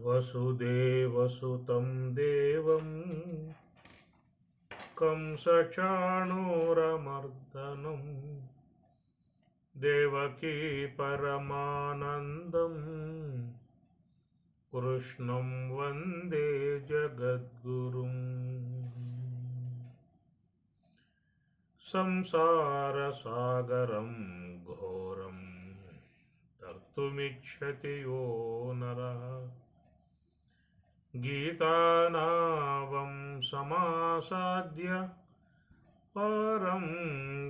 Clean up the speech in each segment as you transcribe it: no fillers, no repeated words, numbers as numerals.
వసుదేవసుతం దేవం కంసచాణూరమర్దనం దేవకీ పరమానందం కృష్ణం వందే జగద్గురుం. సంసారసాగరం ఘోరం తర్తుమిచ్చతి యో నరః గీతానావం సమాసాద్య పరం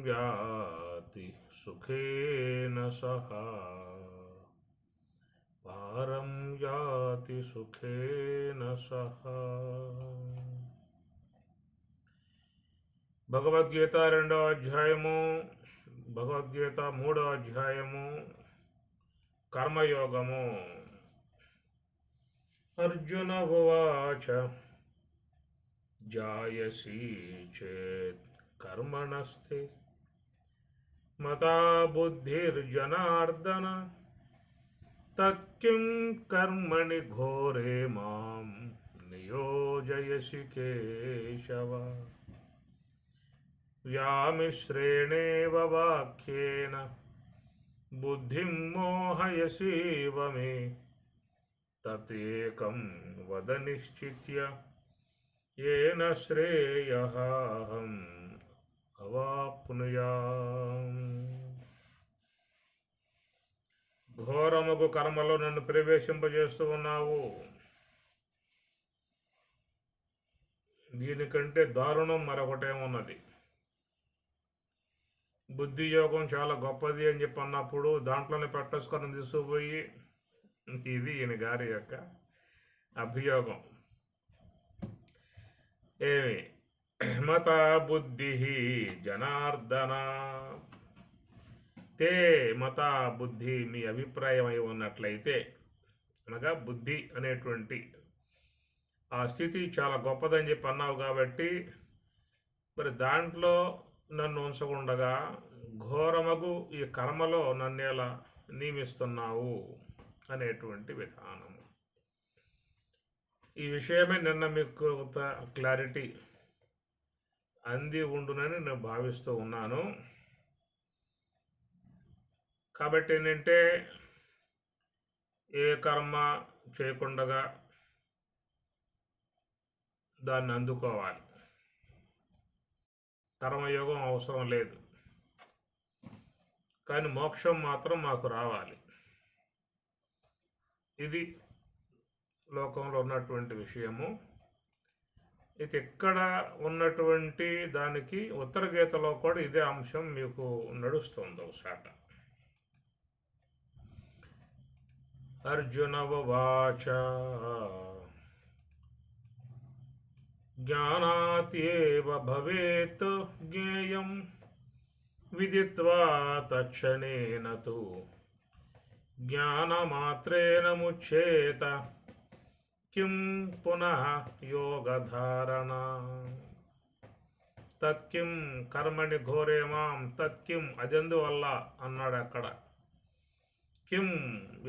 యాతి సుఖేన సహ పారం యాతి సుఖేన సహ. భగవద్గీత 2వ అధ్యాయము, భగవద్గీత 3వ అధ్యాయము, కర్మయోగము. అర్జున ఉవాచ జాయసి చేత్ కర్మణస్తే మతా బుద్ధిర్జనార్దన తత్కిం కర్మణి ఘోరే మాం నియోజయసి కేశవ. వ్యామిశ్రేణేవ వాక్యేన బుద్ధిం మోహయసీవ మే తతేకం వద నిశ్చిత్య ఏన శ్రేయః అవాప్నుయామ్. ఘోరముగు కర్మలో నన్ను ప్రవేశింపజేస్తూ ఉన్నావు. దీనికంటే దారుణం మరొకటేమున్నది? బుద్ధి యోగం చాలా గొప్పది అని చెప్పి అన్నప్పుడు దాంట్లోనే పట్టేసుకొని తీసుకుపోయి, ఇది ఈయన గారి యొక్క అభియోగం. ఏమి మత బుద్ధి జనార్దన, తే మత బుద్ధి మీ అభిప్రాయం అయి ఉన్నట్లయితే, అనగా బుద్ధి అనేటువంటి ఆ స్థితి చాలా గొప్పదని చెప్పి అన్నావు కాబట్టి, మరి దాంట్లో నన్ను ఉంచకుండగా ఘోరమగు ఈ కర్మలో నన్ను ఎలా నియమిస్తున్నావు అనేటువంటి విధానము. ఈ విషయమే నిన్న మీకు క్లారిటీ అంది ఉండునని నేను భావిస్తూ ఉన్నాను. కాబట్టి ఏంటంటే, ఏ కర్మ చేయకుండగా దాన్ని అందుకోవాలి. కర్మయోగం అవసరం లేదు, కానీ మోక్షం మాత్రం మాకు రావాలి. ఇది లోకంలో ఉన్నటువంటి విషయము. ఇది ఎక్కడ ఉన్నటువంటి దానికి ఉత్తర గీతలో కూడా ఇదే అంశం మీకు నడుస్తుంది ఒకసాట. అర్జున ఉవాచ జ్ఞానాత్యేవ భవేత్ జ్ఞేయం విదిత్వా తక్షణేన తు జ్ఞానమాత్రేణ ముచ్యేత కిం పునః యోగధారణ. తత్కిం కర్మణి ఘోరే మాం తత్కిం అదెందువల్ల అన్నాడు అక్కడ. కిం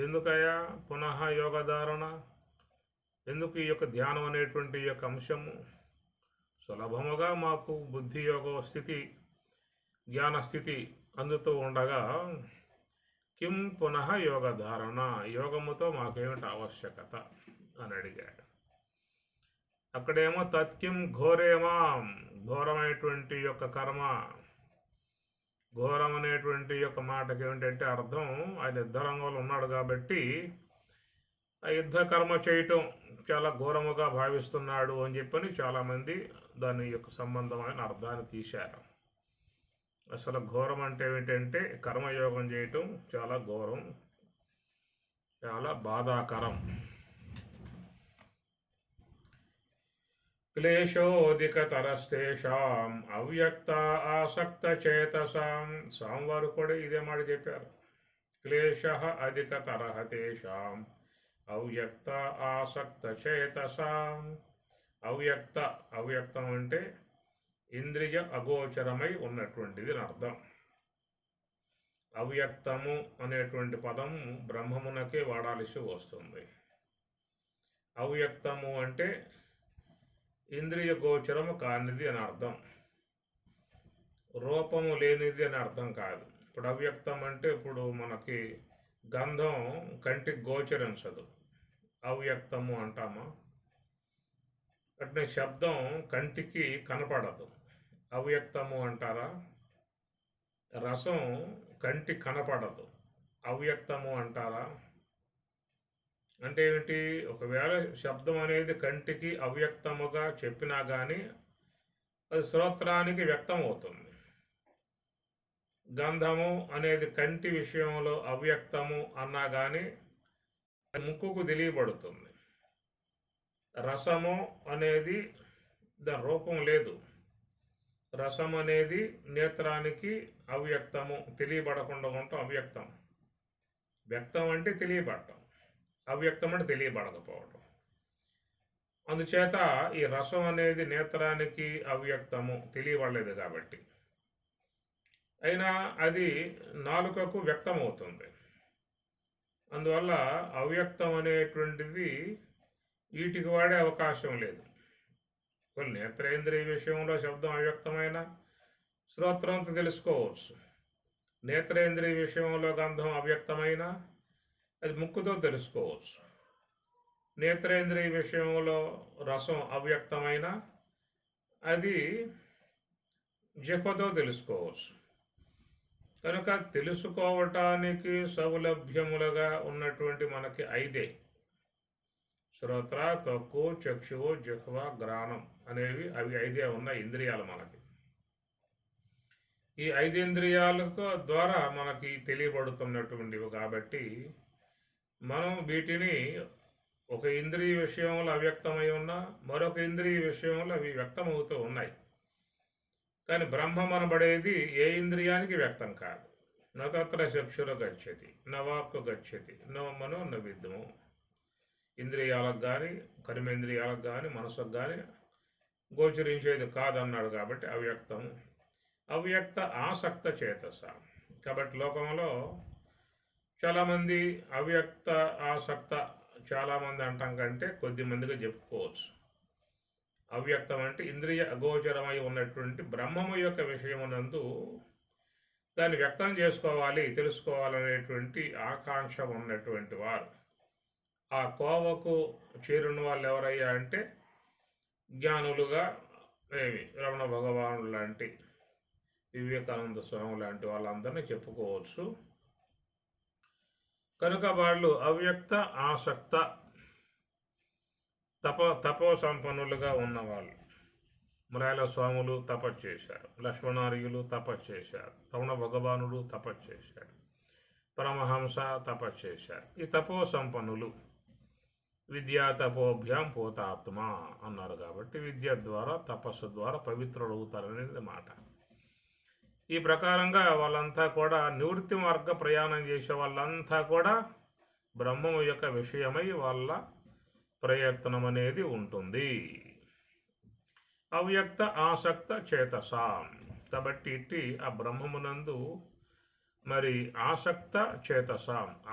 ఎందుకయ్యా, పునః యోగధారణ ఎందుకు ఈ యొక్క ధ్యానం అనేటువంటి ఈ యొక్క అంశము సులభముగా మాకు బుద్ధి యోగ స్థితి, జ్ఞాన స్థితి అందుతూ ఉండగా కిం పునః యోగధారణ, యోగముతో మాకేమిటి ఆవశ్యకత అని అడిగాడు. అక్కడేమో తత్కిం ఘోరేమాం, ఘోరమైనటువంటి యొక్క కర్మ. ఘోరం అనేటువంటి యొక్క మాటకి ఏమిటంటే అర్థం, ఆయన యుద్ధ రంగంలో ఉన్నాడు కాబట్టి ఆ యుద్ధ కర్మ చేయటం చాలా ఘోరముగా భావిస్తున్నాడు అని చెప్పని చాలామంది దాని యొక్క సంబంధమైన అర్థాన్ని తీశారు. అసలు ఘోరం అంటే ఏమిటంటే కర్మయోగం చేయటం చాలా ఘోరం, చాలా బాధాకరం. క్లేశోధికతరస్తేషాం అవ్యక్త ఆసక్త చేతసాం. స్వామివారు కూడా ఇదే మాట చెప్పారు. క్లేశ అధికతరః తేషాం అవ్యక్త ఆసక్త చేతసాం. అవ్యక్తం అంటే ఇంద్రియ అగోచరమై ఉన్నటువంటిది అని అర్థం. అవ్యక్తము అనేటువంటి పదం బ్రహ్మమునకే వాడాల్సి వస్తుంది. అవ్యక్తము అంటే ఇంద్రియ గోచరము కానిది అని అర్థం, రూపము లేనిది అని అర్థం కాదు. ఇప్పుడు అవ్యక్తం అంటే ఇప్పుడు మనకి గంధం కంటికి గోచరించదు, అవ్యక్తము అంటామా. అట్నే శబ్దం కంటికి కనపడదు, అవ్యక్తము అంటారా. రసం కంటి కనపడదు, అవ్యక్తము అంటారా. అంటే ఏమిటి? ఒకవేళ శబ్దం అనేది కంటికి అవ్యక్తముగా చెప్పినా కానీ అది శ్రోత్రానికి వ్యక్తం అవుతుంది. గంధము అనేది కంటి విషయంలో అవ్యక్తము అన్నా కానీ ముక్కుకు తెలియబడుతుంది. రసము అనేది దాని రూపం లేదు, రసం అనేది నేత్రానికి అవ్యక్తము, తెలియబడకుండా ఉండటం అవ్యక్తం. వ్యక్తం అంటే తెలియబడటం, అవ్యక్తం అంటే తెలియబడకపోవటం. అందుచేత ఈ రసం అనేది నేత్రానికి అవ్యక్తము, తెలియబడలేదు కాబట్టి. అయినా అది నాలుకకు వ్యక్తమవుతుంది. అందువల్ల అవ్యక్తం అనేటువంటిది వీటికి వాడే అవకాశం లేదు. కొన్ని నేత్రేంద్రియ విషయంలో శబ్దం అవ్యక్తమైన శ్రోత్రంతో తెలుసుకోవచ్చు. నేత్రేంద్రియ విషయంలో గంధం అవ్యక్తమైన అది ముక్కుతో తెలుసుకోవచ్చు. నేత్రేంద్రియ విషయంలో రసం అవ్యక్తమైన అది జిహ్వతో తెలుసుకోవచ్చు. కనుక తెలుసుకోవటానికి సౌలభ్యములుగా ఉన్నటువంటి మనకి ఐదే: శ్రోత్ర, త్వక్కు, చక్షువు, జిహ్వ, గ్రాణం అనేవి. అవి ఐదే ఉన్న ఇంద్రియాలు మనకి. ఈ ఐదేంద్రియాలకు ద్వారా మనకి తెలియబడుతున్నటువంటివి కాబట్టి మనం వీటిని ఒక ఇంద్రియ విషయంలో అవ్యక్తమై ఉన్నా మరొక ఇంద్రియ విషయంలో అవి వ్యక్తమవుతూ ఉన్నాయి. కానీ బ్రహ్మం అనబడేది ఏ ఇంద్రియానికి వ్యక్తం కాదు. నత్ర చక్షుర గచ్చతి, నవాక్కు గచ్చతి, నో మనో న విద్యము. ఇంద్రియాలకు కానీ కర్మేంద్రియాలకు కానీ మనసుకు కానీ గోచరించేది కాదన్నాడు కాబట్టి అవ్యక్తము. అవ్యక్త ఆసక్త చేతస. కాబట్టి లోకంలో చాలామంది అవ్యక్త ఆసక్త చాలామంది అంటాం కంటే కొద్ది మందిగా చెప్పుకోవచ్చు. అవ్యక్తం అంటే ఇంద్రియ అగోచరమై ఉన్నటువంటి బ్రహ్మము యొక్క విషయమునందు దాన్ని వ్యక్తం చేసుకోవాలి, తెలుసుకోవాలనేటువంటి ఆకాంక్ష ఉన్నటువంటి వారు. ఆ కోవకు చేరిన వాళ్ళు ఎవరయ్యా అంటే జ్ఞానులుగా రమణ భగవానుడు లాంటి, వివేకానంద స్వామి లాంటి వాళ్ళందరినీ చెప్పుకోవచ్చు. కనుక వాళ్ళు అవ్యక్త ఆసక్త తపో సంపన్నులుగా ఉన్నవాళ్ళు. మురాయల స్వాములు తపస్సు చేశారు, లక్ష్మణార్యులు తపస్సు చేశారు, రమణ భగవానుడు తపస్సు చేశాడు, పరమహంస తపస్సు చేశారు. ఈ తపో సంపన్నులు. విద్యా తపోభ్యాం పోతాత్మ అన్నారు కాబట్టి విద్య ద్వారా తపస్సు ద్వారా పవిత్రులవుతారనేది మాట. ఈ ప్రకారంగా వాళ్ళంతా కూడా నివృత్తి మార్గ ప్రయాణం చేసే వాళ్ళంతా కూడా బ్రహ్మము యొక్క విషయమై వాళ్ళ ప్రయత్నం అనేది ఉంటుంది. అవ్యక్త ఆసక్త చేతస. కాబట్టి ఇట్టి ఆ బ్రహ్మమునందు మరి ఆసక్త చేతస,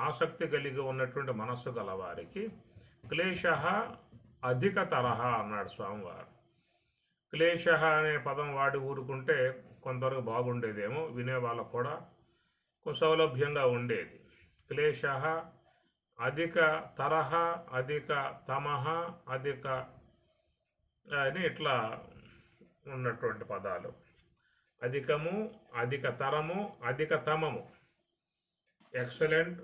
ఆసక్తి కలిగి ఉన్నటువంటి మనస్సు గలవారికి క్లేశ అధికతర అన్నాడు స్వామివారు. క్లేశ అనే పదం వాడి ఊరుకుంటే కొంతవరకు బాగుండేదేమో, వినే వాళ్ళకు కూడా సౌలభ్యంగా ఉండేది. క్లేశ అధిక తరహ, అధిక తమహ, అధిక అని ఇట్లా ఉన్నటువంటి పదాలు. అధికము, అధిక తరము, అధిక తమము. ఎక్సలెంట్,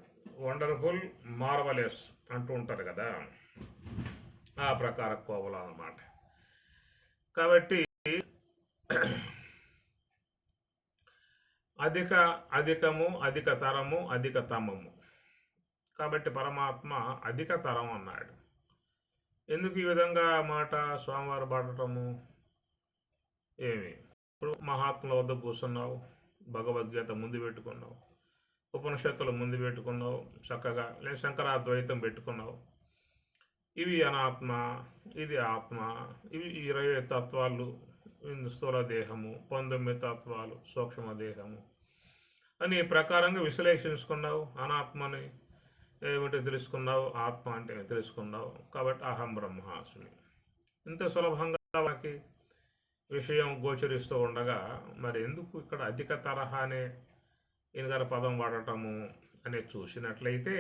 వండర్ఫుల్, మార్వలెస్ అంటూ ఉంటారు కదా, ఆ ప్రకార కోవలు అన్నమాట. కాబట్టి అధికము, అధిక తరము, అధిక తమము. కాబట్టి పరమాత్మ అధిక తరం అన్నాడు. ఎందుకు ఈ విధంగా మాట స్వామివారు పాడటము? ఏమి ఇప్పుడు మహాత్ముల వద్ద కూర్చున్నావు, భగవద్గీత ముందు పెట్టుకున్నావు, ఉపనిషత్తులు ముందు పెట్టుకున్నావు, చక్కగా లేదు శంకరాద్వైతం పెట్టుకున్నావు. ఇవి అనాత్మ, ఇది ఆత్మ, ఇవి 20 తత్వాలు, స్థూల దేహము, 19 తత్వాలు, సూక్ష్మ దేహము అని ప్రకారంగా విశ్లేషించుకున్నావు అనాత్మని. ఏమిటో తెలుసుకున్నావు, ఆత్మ అంటే తెలుసుకున్నావు, కాబట్టి అహం బ్రహ్మాస్మి. ఇంత సులభంగా మనకి విషయం గోచరిస్తూ ఉండగా మరి ఎందుకు ఇక్కడ అధిక తరహా అనే ఇనుగర పదం వాడటము అనేది చూసినట్లయితే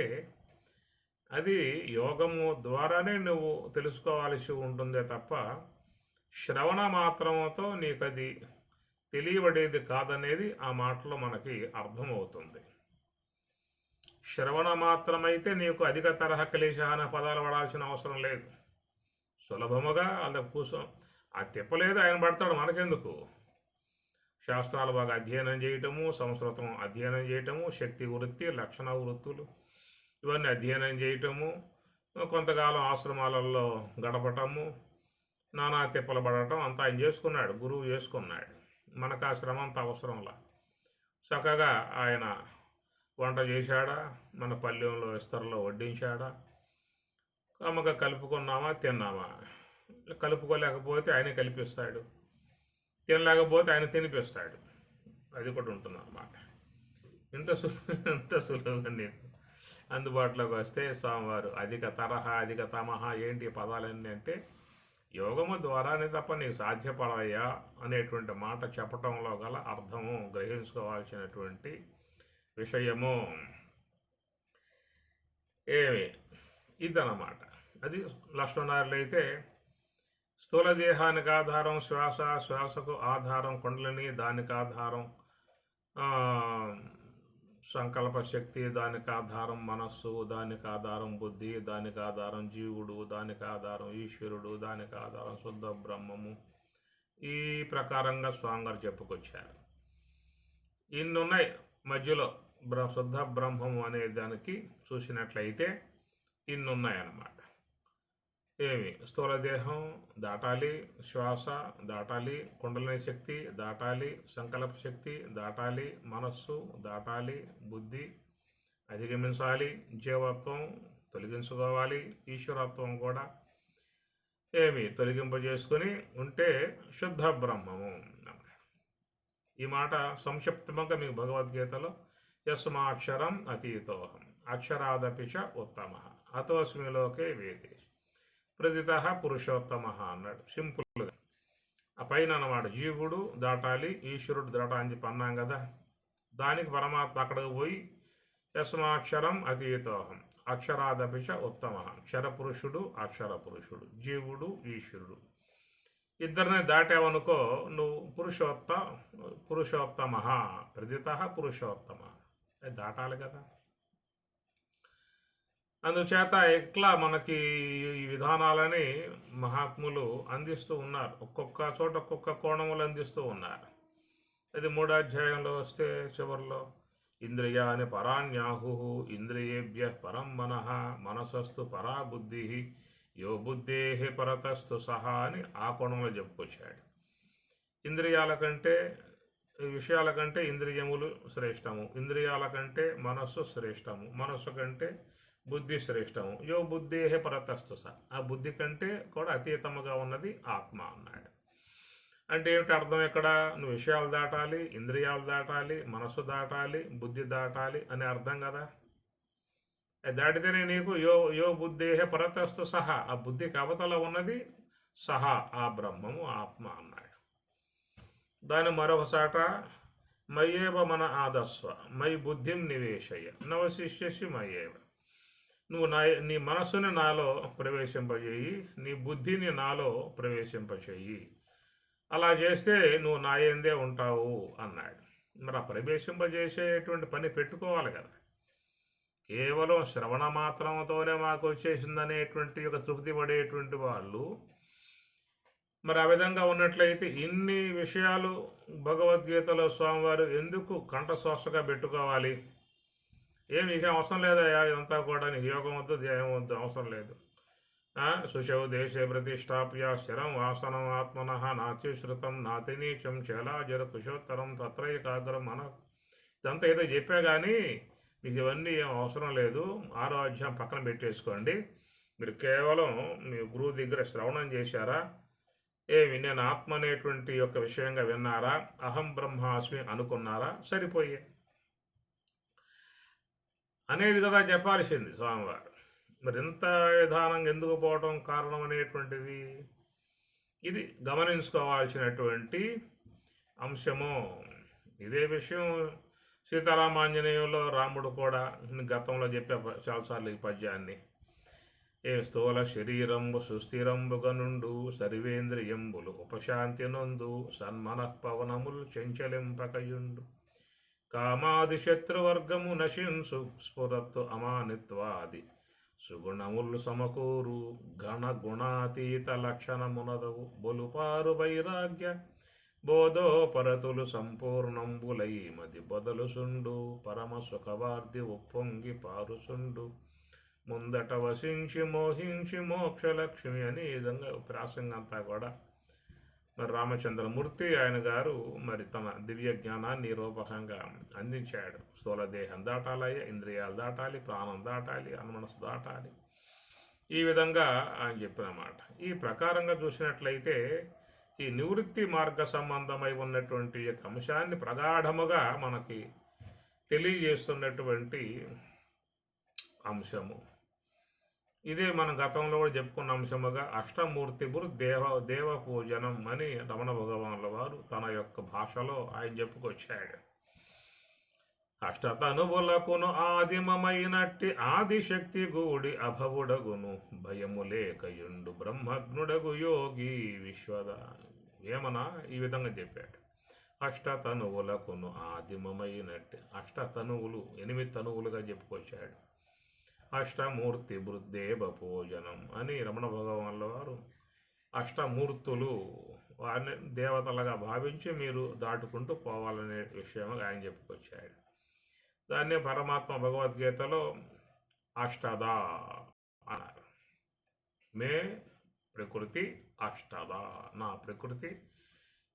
అది యోగము ద్వారానే నువ్వు తెలుసుకోవాల్సి ఉంటుందే తప్ప శ్రవణ మాత్రముతో నీకు అది తెలియబడేది కాదనేది ఆ మాటలో మనకి అర్థమవుతుంది. శ్రవణ మాత్రమైతే నీకు అధిక తరహా క్లేశ అనే పదాలు పడాల్సిన అవసరం లేదు. సులభముగా అలా కూర్చో ఆ తిప్పలేదు, ఆయన పడతాడు, మనకెందుకు. శాస్త్రాలు బాగా అధ్యయనం చేయటము, సంస్కృతం అధ్యయనం చేయటము, శక్తి వృత్తి, లక్షణ వృత్తులు ఇవన్నీ అధ్యయనం చేయటము, కొంతకాలం ఆశ్రమాలలో గడపటము, నానా తిప్పలు పడటం అంతా ఆయన చేసుకున్నాడు, గురువు చేసుకున్నాడు. మనకు ఆ శ్రమ అంత అవసరంలా. చక్కగా ఆయన వంట చేశాడా, మన పల్లెంలో విస్తరలో వడ్డించాడా, కమ్మగా కలుపుకున్నామా, తిన్నామా. కలుపుకోలేకపోతే ఆయనే కల్పిస్తాడు, తినలేకపోతే ఆయన తినిపిస్తాడు. అది కూడా ఉంటుంది అన్నమాట. ఇంత సులువుగా నీకు అందుబాటులోకి వస్తే స్వామివారు అధిక తరహా, అధిక తమహా ఏంటి పదాలన్నీ అంటే యోగము ద్వారానే తప్ప నీకు సాధ్యపడయ్యా అనేటువంటి మాట చెప్పటంలో గల అర్థము గ్రహించుకోవాల్సినటువంటి విషయము ఏమి ఇదన్నమాట. అది లక్ష్మణారులు అయితే స్థూల దేహానికి ఆధారం శ్వాస, శ్వాసకు ఆధారం కుండలిని, దానికి ఆధారం సంకల్ప శక్తి, దానికి ఆధారం మనస్సు, దానికి ఆధారం బుద్ధి, దానికి ఆధారం జీవుడు, దానికి ఆధారం ఈశ్వరుడు, దానికి ఆధారం శుద్ధ బ్రహ్మము. ఈ ప్రకారంగా స్వామివారు చెప్పుకొచ్చారు. ఇన్నున్నాయి మధ్యలో శుద్ధ బ్రహ్మము అనే దానికి చూసినట్లయితే ఇన్నున్నాయన్నమాట. ఏమి స్థూల దేహం దాటాలి, శ్వాస దాటాలి, కుండలిని శక్తి దాటాలి, సంకల్ప శక్తి దాటాలి, మనస్సు దాటాలి, బుద్ధి అధిగమించాలి, జీవత్వం తొలగించుకోవాలి, ఈశ్వరత్వం కూడా ఏమి తొలగింపజేసుకొని ఉంటే శుద్ధ బ్రహ్మము. ఈ మాట సంక్షిప్తంగా మీకు భగవద్గీతలో యస్మాక్షరం అతీతోహం అక్షరాదపి చ ఉత్తమ అతోస్మిలోకే వేదేశ్ ప్రతిత పురుషోత్తమ అన్నాడు సింపుల్గా. ఆ పైన అన్నమాట జీవుడు దాటాలి, ఈశ్వరుడు దాటాలి అని చెప్పి అన్నాం కదా. దానికి పరమాత్మ అక్కడికి పోయి యస్మాక్షరం అతీతోహం అక్షరాదపి చ ఉత్తమ, క్షరపురుషుడు అక్షర పురుషుడు, జీవుడు ఈశ్వరుడు ఇద్దరిని దాటావనుకో నువ్వు పురుషోత్తమ ప్రతిత పురుషోత్తమ అది దాటాలి కదా. అందుచేత ఇట్లా మనకి ఈ విధానాలని మహాత్ములు అందిస్తూ ఉన్నారు, ఒక్కొక్క చోట ఒక్కొక్క కోణములు అందిస్తూ ఉన్నారు. అది 3వ అధ్యాయంలో వస్తే చివరిలో ఇంద్రియాని పరాణ్యాహు ఇంద్రియేభ్య పరం మనః మనసస్తు పరా బుద్ధి యో బుద్ధే పరతస్తు సహా అని ఆ కోణంలో చెప్పుకొచ్చాడు. ఇంద్రియాల కంటే విషయాల కంటే ఇంద్రియములు శ్రేష్టము, ఇంద్రియాల కంటే మనస్సు శ్రేష్టము, మనస్సు కంటే బుద్ధి శ్రేష్టము, యో బుద్ధే పరతస్తు సహ ఆ బుద్ధి కంటే కూడా అతీతముగా ఉన్నది ఆత్మ అన్నాడు. అంటే ఏమిటి అర్థం? ఇక్కడ నువ్వు విషయాలు దాటాలి, ఇంద్రియాలు దాటాలి, మనస్సు దాటాలి, బుద్ధి దాటాలి అనే అర్థం కదా. దాటితేనే నీకు యో బుద్ధేహ పరతస్తు సహా ఆ బుద్ధికి అవతల ఉన్నది సహా ఆ బ్రహ్మము ఆత్మ అన్నాడు. దాని మరొకసాట మయ్యేవ మన ఆదస్వ మై బుద్ధిం నివేశయ నవశిష్యసి మయ్యేవ నువ్వు నీ మనస్సుని నాలో ప్రవేశింపజేయి, నీ బుద్ధిని నాలో ప్రవేశింపచేయి, అలా చేస్తే నువ్వు నాయందే ఉంటావు అన్నాడు. మరి ఆ ప్రవేశింపజేసేటువంటి పని పెట్టుకోవాలి కదా. కేవలం శ్రవణ మాత్రంతోనే మాకు వచ్చేసిందనేటువంటి ఒక తృప్తి పడేటువంటి వాళ్ళు మరి ఆ విధంగా ఉన్నట్లయితే ఇన్ని విషయాలు భగవద్గీతలో స్వామివారు ఎందుకు కంఠశ్వాసగా పెట్టుకోవాలి? నీకేం అవసరం లేదా? ఇదంతా కూడా నీకు యోగం వద్దు, ధ్యానం వద్దు, అవసరం లేదు. సుశౌ దేశే ప్రతిష్టాప్య స్థిరం వాసనం ఆత్మన నాత్యుశ్రుతం నాతినీచం చేలాజర కుశోత్తరం తత్రైకాగ్రం మన ఇదంతా ఏదో చెప్పా కానీ మీకు ఇవన్నీ ఏం అవసరం లేదు. 6వ అధ్యాయం పక్కన పెట్టేసుకోండి. మీరు కేవలం మీ గురువు దగ్గర శ్రవణం చేశారా, నేను ఆత్మ అనేటువంటి యొక్క విషయంగా విన్నారా, అహం బ్రహ్మాస్మి అనుకున్నారా, సరిపోయే. అనేది కదా చెప్పాల్సింది స్వామివారు. మరి ఇంత విధానంగా ఎందుకు పోవటం కారణం అనేటువంటిది ఇది గమనించుకోవాల్సినటువంటి అంశము. ఇదే విషయం సీతారామాంజనేయుల్లో రాముడు కూడా గతంలో చెప్పే చాలాసార్లు ఈ పద్యాన్ని. ఏ స్థూల శరీరంబు సుస్థిరంబుగనుండు సర్వేంద్రియంబులు ఉపశాంతి నందు సన్మనఃపవనములు చెంచలింపకయుండు కామాది శత్రువర్గము నశింసు స్ఫురత్తు అమానిత్వాది సుగుణములు సమకూరు గణ గుణాతీత లక్షణమునదవు బొలుపారు వైరాగ్య బోధోపరతులు సంపూర్ణంబులై మది బొదలుసుండు పరమ సుఖవార్ది ఉప్పొంగి పారుసుండు ముందట వసించి మోహించి మోక్షలక్ష్మి అని ఈ విధంగా ప్రాసంగం అంతా కూడా మరి రామచంద్రమూర్తి ఆయన గారు మరి తన దివ్య జ్ఞానాన్ని రూపకంగా అందించాడు. స్థూల దేహం దాటాలయ్య, ఇంద్రియాలు దాటాలి, ప్రాణం దాటాలి, అనుమనసు దాటాలి, ఈ విధంగా ఆయన చెప్పిన మాట. ఈ ప్రకారంగా చూసినట్లయితే ఈ నివృత్తి మార్గ సంబంధమై ఉన్నటువంటి యొక్క అంశాన్ని ప్రగాఢముగా మనకి తెలియజేస్తున్నటువంటి అంశము ఇదే. మనం గతంలో కూడా చెప్పుకున్న అంశముగా అష్టమూర్తిపురు దేవ పూజనం అని రమణ భగవానుల వారు తన యొక్క భాషలో ఆయన చెప్పుకొచ్చాడు. అష్టతనువులకును ఆదిమమైనట్టి ఆదిశక్తి గూడి అభవుడగును భయము లేకయుండు బ్రహ్మజ్ఞుడగు యోగి విశ్వద వేమన ఈ విధంగా చెప్పాడు. అష్టతనువులకును ఆదిమమైనట్టి అష్టతనువులు 8 తనువులుగా చెప్పుకొచ్చాడు. అష్టమూర్తి బృద్దేవ పూజనం అని రమణ భగవానుల వారు అష్టమూర్తులు వారిని దేవతలుగా భావించి మీరు దాటుకుంటూ పోవాలనే విషయం ఆయన చెప్పుకొచ్చాడు. దాన్నే పరమాత్మ భగవద్గీతలో అష్టదా అన్నారు. మే ప్రకృతి అష్టదా, నా ప్రకృతి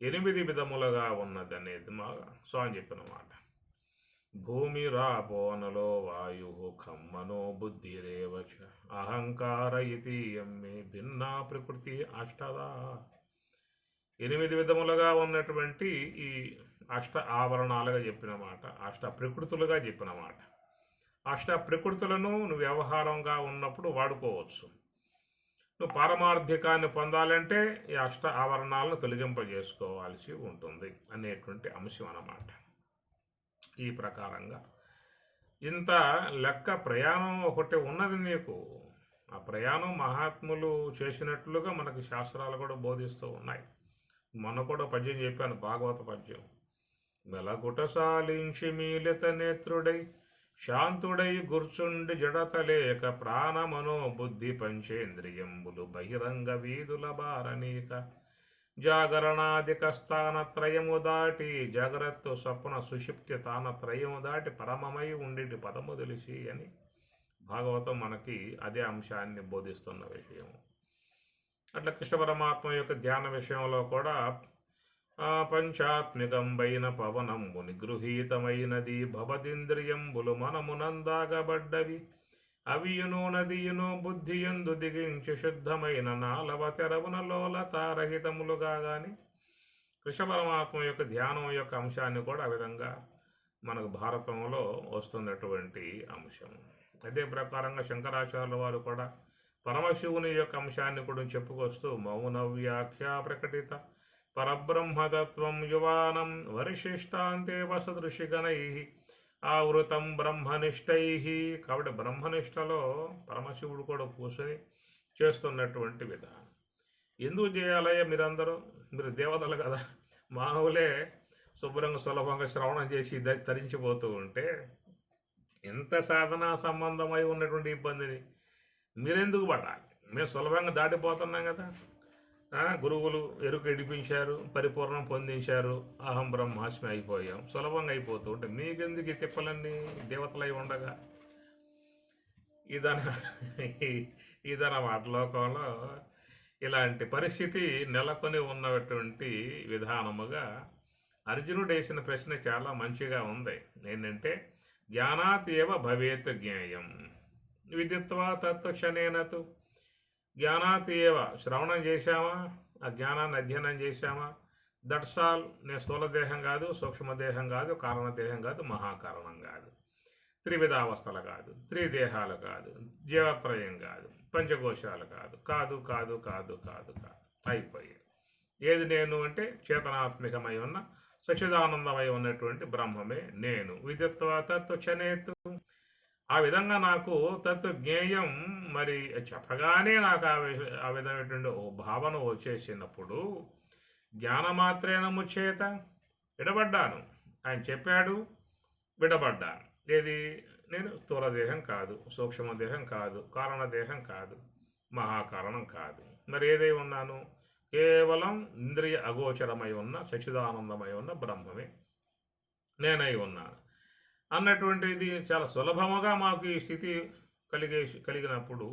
8 విధములుగా ఉన్నదనేది మా స్వామి చెప్పిన మాట. భూమి రాపోనలో వాయు ఖమ్మనో బుద్ధిరేవచ అహంకార ఇతి ఎమ్మే భిన్నా ప్రకృతి అష్టదా. 8 విధములుగా ఉన్నటువంటి ఈ అష్ట ఆవరణాలుగా చెప్పిన మాట, అష్ట ప్రకృతులుగా చెప్పిన మాట. అష్ట ప్రకృతులను నువ్వు వ్యవహారంగా ఉన్నప్పుడు వాడుకోవచ్చు. నువ్వు పారమార్థికాన్ని పొందాలంటే ఈ అష్ట ఆవరణాలను తొలగింపజేసుకోవాల్సి ఉంటుంది అనేటువంటి అంశం అన్నమాట. ఈ ప్రకారంగా ఇంత లెక్క ప్రయాణం ఒకటి ఉన్నది నీకు. ఆ ప్రయాణం మహాత్ములు చేసినట్లుగా మనకి శాస్త్రాలు కూడా బోధిస్తూ ఉన్నాయి. మొన్న కూడా పద్యం చెప్పాను, భాగవత పద్యం. మెలగుట సాలించి మీలిత నేత్రుడై శాంతుడై గుర్చుండి జడతలేక ప్రాణమనో బుద్ధి పంచేంద్రియంబులు బహిరంగ వీధుల బారనీక జాగరణాధిక స్థానత్రయము దాటి జాగ్రత్త స్వప్న సుషిప్తి తానత్రయము దాటి పరమమై ఉండి పదము తెలిసి అని భాగవతం మనకి అదే అంశాన్ని బోధిస్తున్న విషయం. అట్లా కృష్ణ పరమాత్మ యొక్క ధ్యాన విషయంలో కూడా పంచాత్మికంబైన పవనంబు నిగృహీతమైనది భవదింద్రియంబులు మనమునందాగబడ్డవి అవియును నదియును బుద్ధియందు దిగించి శుద్ధమైన నాలవ తెరవున లోలతారహితములుగా గాని కృష్ణ పరమాత్మ యొక్క ధ్యానం యొక్క అంశాన్ని కూడా ఆ విధంగా మనకు భారతంలో వస్తున్నటువంటి అంశం. అదే ప్రకారంగా శంకరాచార్యుల వారు కూడా పరమశివుని యొక్క అంశాన్ని కూడా చెప్పుకొస్తూ మౌన వ్యాఖ్య ప్రకటిత పరబ్రహ్మతత్వం యువానం వరిశిష్టాంతే వసదృషిగణై ఆవృతం బ్రహ్మనిష్టై. కాబట్టి బ్రహ్మనిష్టలో పరమశివుడు కూడా కూర్చొని చేస్తున్నటువంటి విధానం. ఎందుకు చేయాలయ్యా మీరందరూ? మీరు దేవతలు కదా, మానవులే శుభ్రంగా సులభంగా శ్రవణం చేసి తరించిపోతూ ఉంటే ఎంత సాధనా సంబంధమై ఉన్నటువంటి ఇబ్బందిని మీరెందుకు పడాలి? మేము సులభంగా దాటిపోతున్నాం కదా. గురువులు ఎరుకు ఎడిపించారు, పరిపూర్ణం పొందించారు, అహం బ్రహ్మాస్మి అయిపోయాం, సులభంగా అయిపోతూ ఉంటే మీకెందుకు ఈ తిప్పలన్నీ దేవతలై ఉండగా? ఇదన్నమాట లోకంలో ఇలాంటి పరిస్థితి నెలకొని ఉన్నటువంటి విధానముగా అర్జునుడు వేసిన ప్రశ్న చాలా మంచిగా ఉంది. ఏంటంటే జ్ఞానాత్ ఏవ భవేత్ జ్ఞేయం విదిత్వా తత్క్షణేనతు. జ్ఞానాత్ ఏవ, శ్రవణం చేశామా, ఆ జ్ఞానాన్ని అధ్యయనం చేశామా, దట్స్ ఆల్. నేను స్థూలదేహం కాదు, సూక్ష్మదేహం కాదు, కారణదేహం కాదు, మహాకారణం కాదు. త్రివిధావస్థలు కాదు, త్రిదేహాలు కాదు, జీవత్రయం కాదు, పంచకోశాలు కాదు, కాదు కాదు కాదు కాదు కాదు అయిపోయాయి. ఏది నేను అంటే చేతనాత్మికమై ఉన్న సచిదానందమై ఉన్నటువంటి బ్రహ్మమే నేను. విదిత్వ తత్వచనేతు, ఆ విధంగా నాకు తత్వ జ్ఞేయం మరి చెప్పగానే నాకు ఆ విధమైనటువంటి ఓ భావన వచ్చేసినప్పుడు జ్ఞానమాత్రేన ముచ్చేత విడబడ్డాను. ఆయన చెప్పాడు, విడబడ్డాను. ఏది? నేను స్థూలదేహం కాదు, సూక్ష్మదేహం కాదు, కారణదేహం కాదు, మహాకారణం కాదు. మరి ఏదై ఉన్నాను? కేవలం ఇంద్రియ అగోచరమై ఉన్న సచిదానందమై ఉన్న బ్రహ్మమే నేనై ఉన్నాను అన్నటువంటిది చాలా సులభముగా మాకు ఈ స్థితి కలిగినప్పుడు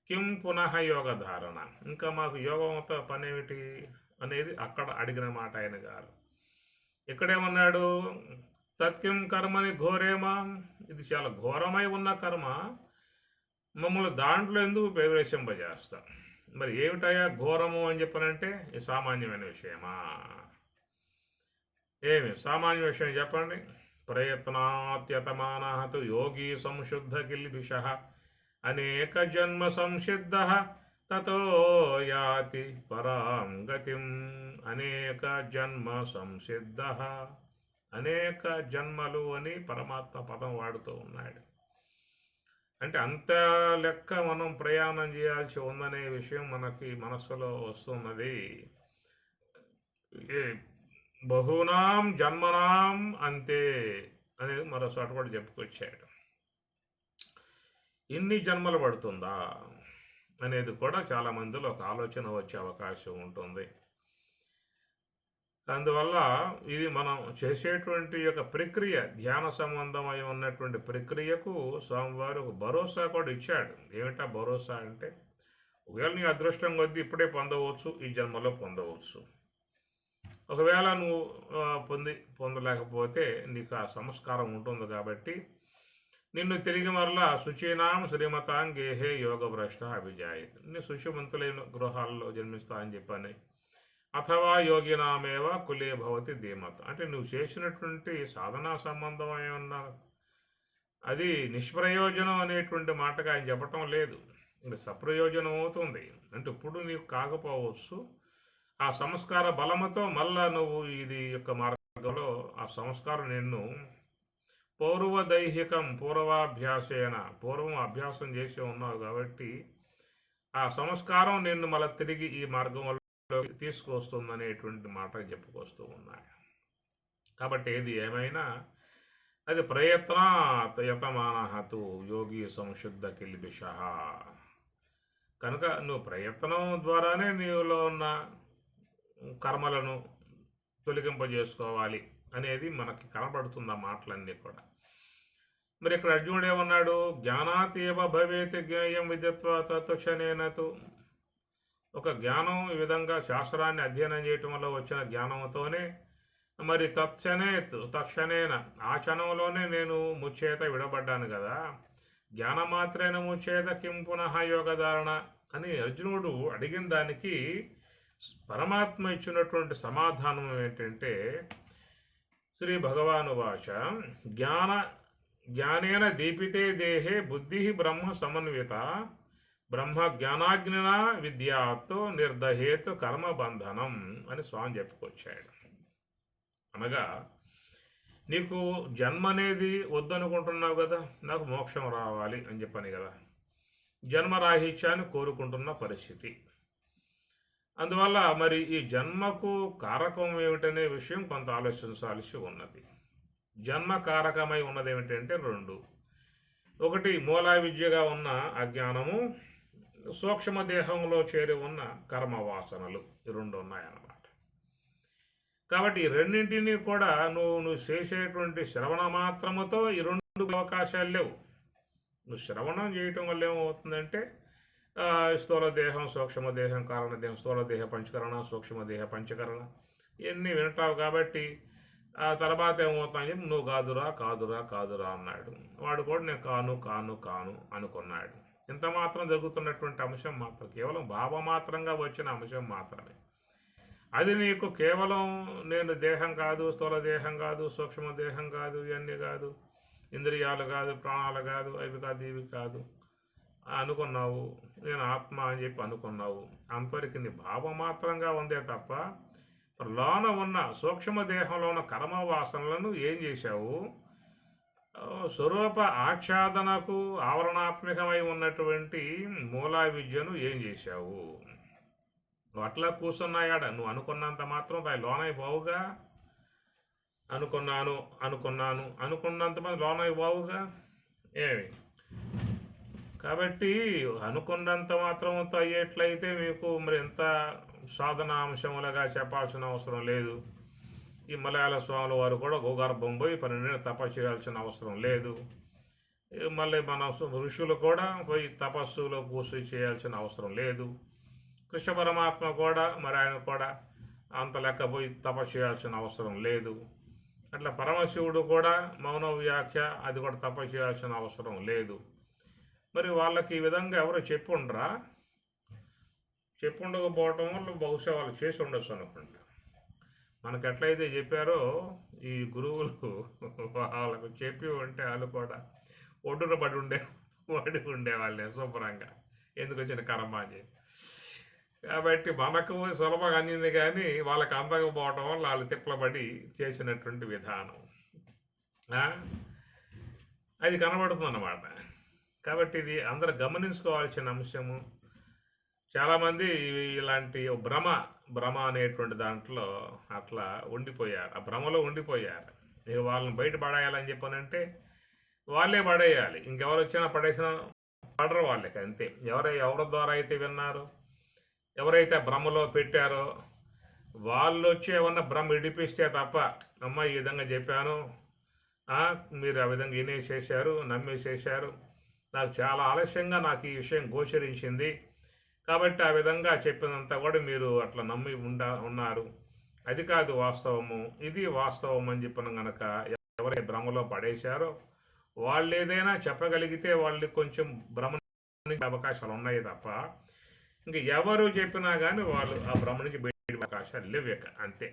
కిం పునః యోగ ధారణ, ఇంకా మాకు యోగంతో పనేమిటి అనేది అక్కడ అడిగిన మాట ఆయన గారు. ఇక్కడేమన్నాడు? తత్కిం కర్మని ఘోరేమా, ఇది చాలా ఘోరమై ఉన్న కర్మ, మమ్మల్ని దాంట్లో ఎందుకు ప్రవేశింపజేస్తాం? మరి ఏమిటయా ఘోరము అని చెప్పనంటే ఇది సామాన్యమైన విషయమా? ఏమి సామాన్య విషయం చెప్పండి. ప్రయత్నాత్యతమానహతు యోగి సంశుద్ధ కిల్బిష అనేక జన్మ సంసిద్ధ తతో యాతి పరాం గతిం. అనేక జన్మ సంసిద్ధ, అనేక జన్మలు అని పరమాత్మ పదం వాడుతూ ఉన్నాడు. అంటే అంత లెక్క మనం ప్రయాణం చేయాల్సి ఉందనే విషయం మనకి మనస్సులో వస్తున్నది. బహునాం జన్మనాం అంతే అనేది మరోసారి కూడా చెప్పుకొచ్చాడు. ఇన్ని జన్మలు పడుతుందా అనేది కూడా చాలా మందిలో ఒక ఆలోచన వచ్చే అవకాశం ఉంటుంది. అందువల్ల ఇది మనం చేసేటువంటి యొక్క ప్రక్రియ, ధ్యాన సంబంధమై ఉన్నటువంటి ప్రక్రియకు స్వామివారు ఒక భరోసా కూడా ఇచ్చాడు. ఏమిటా భరోసా అంటే, ఒకవేళ నీ అదృష్టం కొద్దీ ఇప్పుడే పొందవచ్చు, ఈ జన్మలో పొందవచ్చు. ఒకవేళ నువ్వు పొందలేకపోతే నీకు ఆ సంస్కారం ఉంటుంది కాబట్టి నిన్ను తిరిగి మరలా శుచీనాం శ్రీమతాం గేహే యోగ భ్రష్ట అభిజాయిత్, నీ శుచిమంతులైన గృహాల్లో జన్మిస్తా అని చెప్పని, అథవా యోగినామేవ కులే భవతి ధీమత, అంటే నువ్వు చేసినటువంటి సాధనా సంబంధమై ఉన్న అది నిష్ప్రయోజనం అనేటువంటి మాటగా ఆయన చెప్పటం లేదు, సప్రయోజనం అవుతుంది. అంటే ఇప్పుడు నీకు కాకపోవచ్చు, ఆ సంస్కార బలముతో మళ్ళా నువ్వు ఇది యొక్క మార్గంలో ఆ సంస్కారం నిన్ను పూర్వదైహికం పూర్వాభ్యాసేన, పూర్వం అభ్యాసం చేసి ఉన్నావు కాబట్టి ఆ సంస్కారం నిన్ను మళ్ళీ తిరిగి ఈ మార్గంలో తీసుకొస్తుందనేటువంటి మాట చెప్పుకొస్తూ ఉన్నాయి. కాబట్టి ఏది ఏమైనా అది ప్రయత్నయతమానహతు యోగి సంశుద్ధ కిల్బిష, కనుక నువ్వు ప్రయత్నం ద్వారానే నీలో ఉన్న కర్మలను తొలగింపజేసుకోవాలి అనేది మనకి కనబడుతుంది ఆ మాటలన్నీ కూడా. మరి ఇక్కడ అర్జునుడు ఏమన్నాడు? జ్ఞానాతేవ భవేత్ జ్ఞేయం విదిత్వ తత్క్షణేనతు, ఒక జ్ఞానం ఈ విధంగా శాస్త్రాన్ని అధ్యయనం చేయటం వల్ల వచ్చిన జ్ఞానంతోనే మరి తక్షణేన ఆ క్షణంలోనే నేను ముచ్చేత విడబడ్డాను కదా, జ్ఞానమాత్రేన ముచ్చేత కిం పునః యోగధారణ అని అర్జునుడు అడిగిన దానికి పరమాత్మ ఇచ్చినటువంటి సమాధానం ఏంటంటే, శ్రీ భగవాను వాచ జ్ఞానేన దీపితే దేహే బుద్ధి బ్రహ్మ సమన్విత బ్రహ్మ జ్ఞానాగ్నిన విద్యాతో నిర్దహేతు కర్మబంధనం అని స్వామి చెప్పుకొచ్చాడు. అనగా నీకు జన్మ అనేది వద్దనుకుంటున్నావు కదా, నాకు మోక్షం రావాలి అని చెప్పని కదా, జన్మరాహిత్యాన్ని కోరుకుంటున్న పరిస్థితి. అందువల్ల మరి ఈ జన్మకు కారకం ఏమిటనే విషయం కొంత ఆలోచించాల్సి ఉన్నది. జన్మ కారకమై ఉన్నది ఏమిటంటే రెండు. ఒకటి మూలా విద్యగా ఉన్న అజ్ఞానము, సూక్ష్మదేహంలో చేరి ఉన్న కర్మవాసనలు, ఈ రెండు ఉన్నాయన్నమాట. కాబట్టి ఈ రెండింటినీ కూడా నువ్వు చేసేటువంటి శ్రవణ మాత్రముతో ఈ రెండు అవకాశాలు లేవు. నువ్వు శ్రవణం చేయటం వల్ల ఏమవుతుందంటే స్థూలదేహం, సూక్ష్మదేహం, కారణదేహం, స్థూలదేహ పంచకరణ, సూక్ష్మదేహ పంచకరణ ఇవన్నీ వింటావు కాబట్టి ఆ తర్వాత ఏమవుతాయని చెప్పి నువ్వు కాదురా అన్నాడు. వాడు కూడా నేను కాను అనుకున్నాడు. ఇంత మాత్రం జరుగుతున్నటువంటి అంశం మాత్రం కేవలం భావమాత్రంగా వచ్చిన అంశం మాత్రమే. అది నీకు కేవలం నేను దేహం కాదు, స్థూల దేహం కాదు, సూక్ష్మదేహం కాదు, ఇవన్నీ కాదు, ఇంద్రియాలు కాదు, ప్రాణాలు కాదు, అవి కాదు, ఇవి కాదు అనుకున్నావు. నేను ఆత్మ అని చెప్పి అనుకున్నావు. అంతవరకు నీ భావం మాత్రంగా ఉందే తప్ప లోన ఉన్న సూక్ష్మ దేహంలో ఉన్న కర్మ వాసనలను ఏం చేశావు? స్వరూప ఆచ్ఛాదనకు ఆవరణాత్మకమై ఉన్నటువంటి మూలా విద్యను ఏం చేశావు? నువ్వు అట్లా కూర్చున్నాయాడ, నువ్వు అనుకున్నంత మాత్రం దాని లోనైపోవుగా. అనుకున్నంత మంది లోనైపోవుగా ఏమి. కాబట్టి అనుకున్నంత మాత్రంతో అయ్యేట్లయితే మీకు మరి ఎంత సాధన అంశములుగా చెప్పాల్సిన అవసరం లేదు. ఈ మలయాళ స్వాముల వారు కూడా గోగర్భం పోయి 12 తపస్సు చేయాల్సిన అవసరం లేదు. మళ్ళీ మన ఋషులు కూడా పోయి తపస్సులో కూర్చొని చేయాల్సిన అవసరం లేదు. కృష్ణ పరమాత్మ కూడా మరి ఆయన కూడా అంత లెక్క పోయి తపస్సు చేయాల్సిన అవసరం లేదు. అట్లా పరమశివుడు కూడా మౌన వ్యాఖ్య అది కూడా తపస్సు చేయాల్సిన అవసరం లేదు. మరి వాళ్ళకి ఈ విధంగా ఎవరు చెప్పుండకపోవటం వల్ల బహుశా వాళ్ళు చేసి ఉండొచ్చు అనుకుంటా. మనకు ఎట్లయితే చెప్పారో ఈ గురువులు వాళ్ళకు చెప్పి ఉంటే వాళ్ళు కూడా ఒడ్డున పడి ఉండేవాళ్ళే శుభ్రంగా, ఎందుకు వచ్చిన కర్మ అని చెప్పి. కాబట్టి మనకు సులభంగా అందింది కానీ వాళ్ళకి అందకపోవటం వల్ల వాళ్ళు తిప్పలబడి చేసినటువంటి విధానం అది కనబడుతుంది అన్నమాట. కాబట్టి ఇది అందరూ గమనించుకోవాల్సిన అంశము. చాలామంది ఇలాంటి భ్రమ అనేటువంటి దాంట్లో అట్లా ఉండిపోయారు, ఆ భ్రమలో ఉండిపోయారు. ఇక వాళ్ళని బయట పడేయాలని చెప్పానంటే వాళ్ళే పడేయాలి, ఇంకెవరు వచ్చినా పడేసినా పడరు వాళ్ళకి, అంతే. ఎవరి ద్వారా అయితే విన్నారో, ఎవరైతే భ్రమలో పెట్టారో వాళ్ళు వచ్చి ఏమన్నా భ్రమ ఇడిపిస్తే తప్ప, అమ్మ ఈ విధంగా చెప్పాను, మీరు ఆ విధంగా వినేసేసారు, నమ్మేసేసారు, నాకు చాలా ఆలస్యంగా నాకు ఈ విషయం గోచరించింది, కాబట్టి ఆ విధంగా చెప్పినంత కూడా మీరు అట్లా నమ్మి ఉన్నారు, అది కాదు వాస్తవము, ఇది వాస్తవం అని చెప్పిన కనుక ఎవరైతే భ్రమలో పడేశారో వాళ్ళు ఏదైనా చెప్పగలిగితే వాళ్ళకి కొంచెం భ్రమ అవకాశాలు ఉన్నాయి తప్ప ఇంకా ఎవరు చెప్పినా కానీ వాళ్ళు ఆ భ్రమ నుంచి బయట అవకాశాలు లేవు, అంతే.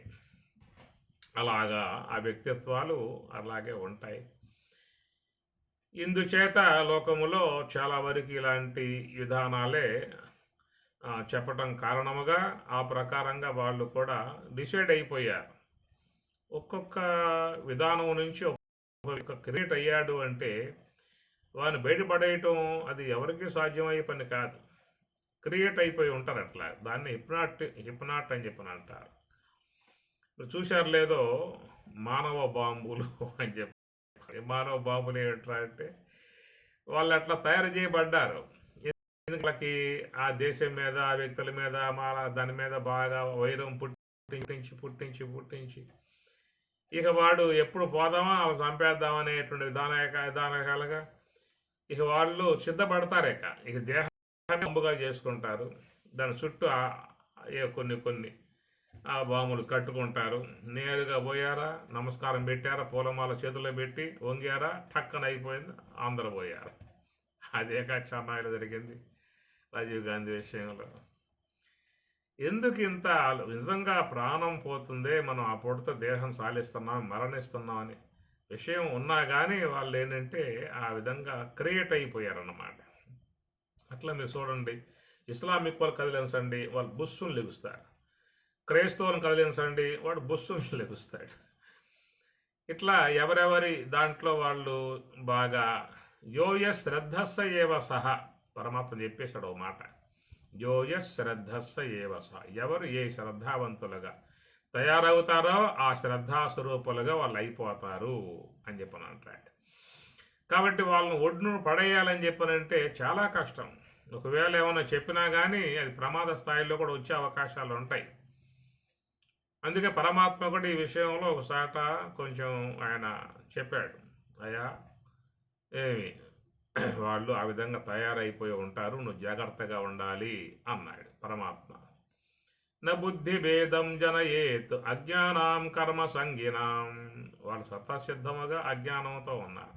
అలాగా ఆ వ్యక్తిత్వాలు అలాగే ఉంటాయి. ఇందుచేత లోకములో చాలా వరకు ఇలాంటి విధానాలే చెప్పటం కారణముగా ఆ ప్రకారంగా వాళ్ళు కూడా డిసైడ్ అయిపోయారు. ఒక్కొక్క విధానం నుంచి ఒక్కొక్క క్రియేట్ అయ్యాడు అంటే వాడిని బయటపడేయటం అది ఎవరికి సాధ్యమయ్యే పని కాదు. క్రియేట్ అయిపోయి ఉంటారు అట్లా. దాన్ని హిప్నాట్ అని చెప్పని అంటారు. మీరు చూశారు లేదో మానవ బాంబులు అని చెప్పి. మానవ బాంబులు ఏమిట్రా అంటే వాళ్ళు అట్లా తయారు చేయబడ్డారు. వాళ్ళకి ఆ దేశం మీద, ఆ వ్యక్తుల మీద, దాని మీద బాగా వైరం పుట్టించి ఇక వాడు ఎప్పుడు పోదామా అలా చంపేద్దామనేటువంటి విధానకాలుగా ఇక వాళ్ళు సిద్ధపడతారు. ఇక దేహాన్ని బాంబుగా చేసుకుంటారు. దాని చుట్టూ కొన్ని ఆ బాంబులు కట్టుకుంటారు. నేరుగా పోయారా, నమస్కారం పెట్టారా, పూలమాల చేతుల్లో పెట్టి వంగారా, టక్కన అయిపోయింది, అందరూ పోయారు. అదే చెన్నైలో జరిగింది రాజీవ్ గాంధీ విషయంలో. ఎందుకు ఇంత నిజంగా ప్రాణం పోతుందే, మనం ఆ పూటతో దేహం సాలిస్తున్నాం, మరణిస్తున్నాం అని విషయం ఉన్నా కానీ వాళ్ళు ఏంటంటే ఆ విధంగా క్రియేట్ అయిపోయారన్నమాట. అట్లా మీరు చూడండి, ఇస్లామిక్ వాళ్ళు కదిలించండి, వాళ్ళు బుస్సును లెగుస్తారు. క్రైస్తవులను కదిలించండి, వాడు బుస్సును లెగుస్తాడు. ఇట్లా ఎవరెవరి దాంట్లో వాళ్ళు బాగా యోయ శ్రద్ధస్స ఏవ సహ, పరమాత్మ చెప్పేశాడు ఒక మాట, యోయ శ్రద్ధస్స ఏవ సహ, ఎవరు ఏ శ్రద్ధావంతులుగా తయారవుతారో ఆ శ్రద్ధాస్వరూపులుగా వాళ్ళు అయిపోతారు అని చెప్పని అంటాడు. కాబట్టి వాళ్ళని ఒడ్డును పడేయాలని చెప్పనంటే చాలా కష్టం. ఒకవేళ ఏమైనా చెప్పినా కానీ అది ప్రమాద స్థాయిలో కూడా వచ్చే అవకాశాలు ఉంటాయి. అందుకే పరమాత్మ కూడా ఈ విషయంలో ఒకసాట కొంచెం ఆయన చెప్పాడు, అయ్యా ఏమి వాళ్ళు ఆ విధంగా తయారైపోయి ఉంటారు, నువ్వు జాగ్రత్తగా ఉండాలి అన్నాడు పరమాత్మ. న బుద్ధి భేదం జనయేత్ అజ్ఞానాం కర్మ సంగినాం, వాళ్ళు స్వతసిద్ధముగా అజ్ఞానంతో ఉన్నారు.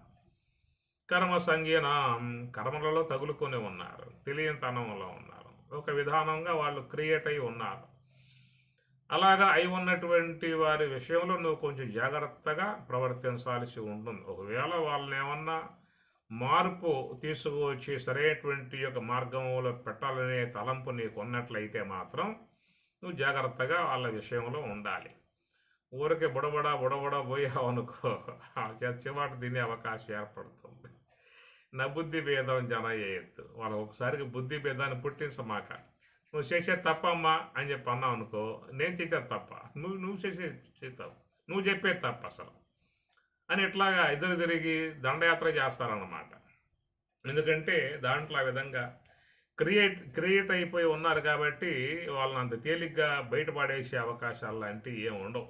కర్మ సంగినాం, కర్మలలో తగులుకొని ఉన్నారు, తెలియనితనంలో ఉన్నారు. ఒక విధానంగా వాళ్ళు క్రియేట్ అయి ఉన్నారు. అలాగా అయి ఉన్నటువంటి వారి విషయంలో నువ్వు కొంచెం జాగ్రత్తగా ప్రవర్తించాల్సి ఉంటుంది. ఒకవేళ వాళ్ళనేమన్నా మార్పు తీసుకువచ్చి సరైనటువంటి యొక్క మార్గంలో పెట్టాలనే తలంపు నీకున్నట్లయితే మాత్రం నువ్వు జాగ్రత్తగా వాళ్ళ విషయంలో ఉండాలి. ఊరికే బుడబడా పోయావనుకో చివాటు తినే అవకాశం ఏర్పడుతుంది. నా బుద్ధి భేదం జనయేయత్తు. వాళ్ళకి ఒకసారికి బుద్ధి భేదాన్ని పుట్టించమాక. నువ్వు చేసేది తప్పమ్మా అని చెప్పి అన్నావు అనుకో, నేను చేసేది తప్ప, నువ్వు నువ్వు చేసేది నువ్వు చెప్పేది తప్ప అసలు అని ఇట్లాగా ఇద్దరు తిరిగి దండయాత్ర చేస్తారన్నమాట. ఎందుకంటే దాంట్లో ఆ విధంగా క్రియేట్ అయిపోయి ఉన్నారు కాబట్టి వాళ్ళని అంత తేలిగ్గా బయటపడేసే అవకాశాలు లాంటివి ఏమి ఉండవు.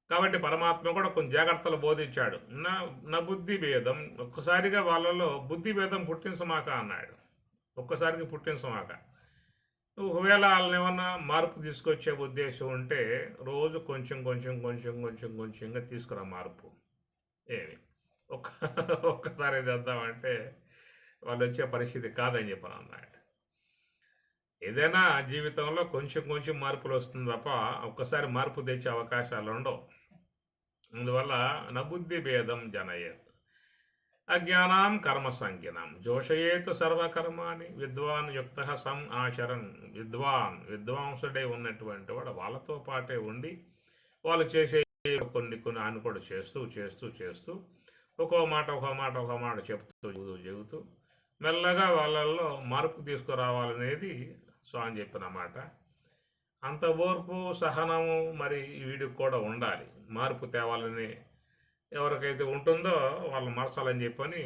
కాబట్టి పరమాత్మ కూడా కొన్ని జాగ్రత్తలు బోధించాడు. నా నా బుద్ధి భేదం, ఒక్కసారిగా వాళ్ళలో బుద్ధి భేదం పుట్టించమాక అన్నాడు. ఒక్కసారికి పుట్టించమాక. ఒకవేళ వాళ్ళని ఏమన్నా మార్పు తీసుకొచ్చే ఉద్దేశం ఉంటే రోజు కొంచెంగా తీసుకురా మార్పు. ఏమి ఒక్కసారి చేద్దామంటే వాళ్ళు వచ్చే పరిస్థితి కాదని చెప్పని అన్నాడు. ఏదైనా జీవితంలో కొంచెం మార్పులు వస్తుంది తప్ప ఒక్కసారి మార్పు తెచ్చే అవకాశాలు ఉండవు. అందువల్ల నబుద్ధి భేదం జనయేత్ అజ్ఞానాం కర్మ సంజ్ఞానం జోషయేతు సర్వకర్మాని విద్వాన్ యుక్త సం ఆచరన్. విద్వాంసుడే ఉన్నటువంటి వాడు వాళ్ళతో పాటే ఉండి వాళ్ళు చేసే కొన్ని ఆయన కూడా చేస్తూ ఒక్కో మాట చెబుతూ మెల్లగా వాళ్ళల్లో మార్పు తీసుకురావాలనేది స్వామి చెప్పిన మాట. అంత ఓర్పు సహనము మరి వీడికి కూడా ఉండాలి. మార్పు తేవాలని ఎవరికైతే ఉంటుందో వాళ్ళు మార్చాలని చెప్పని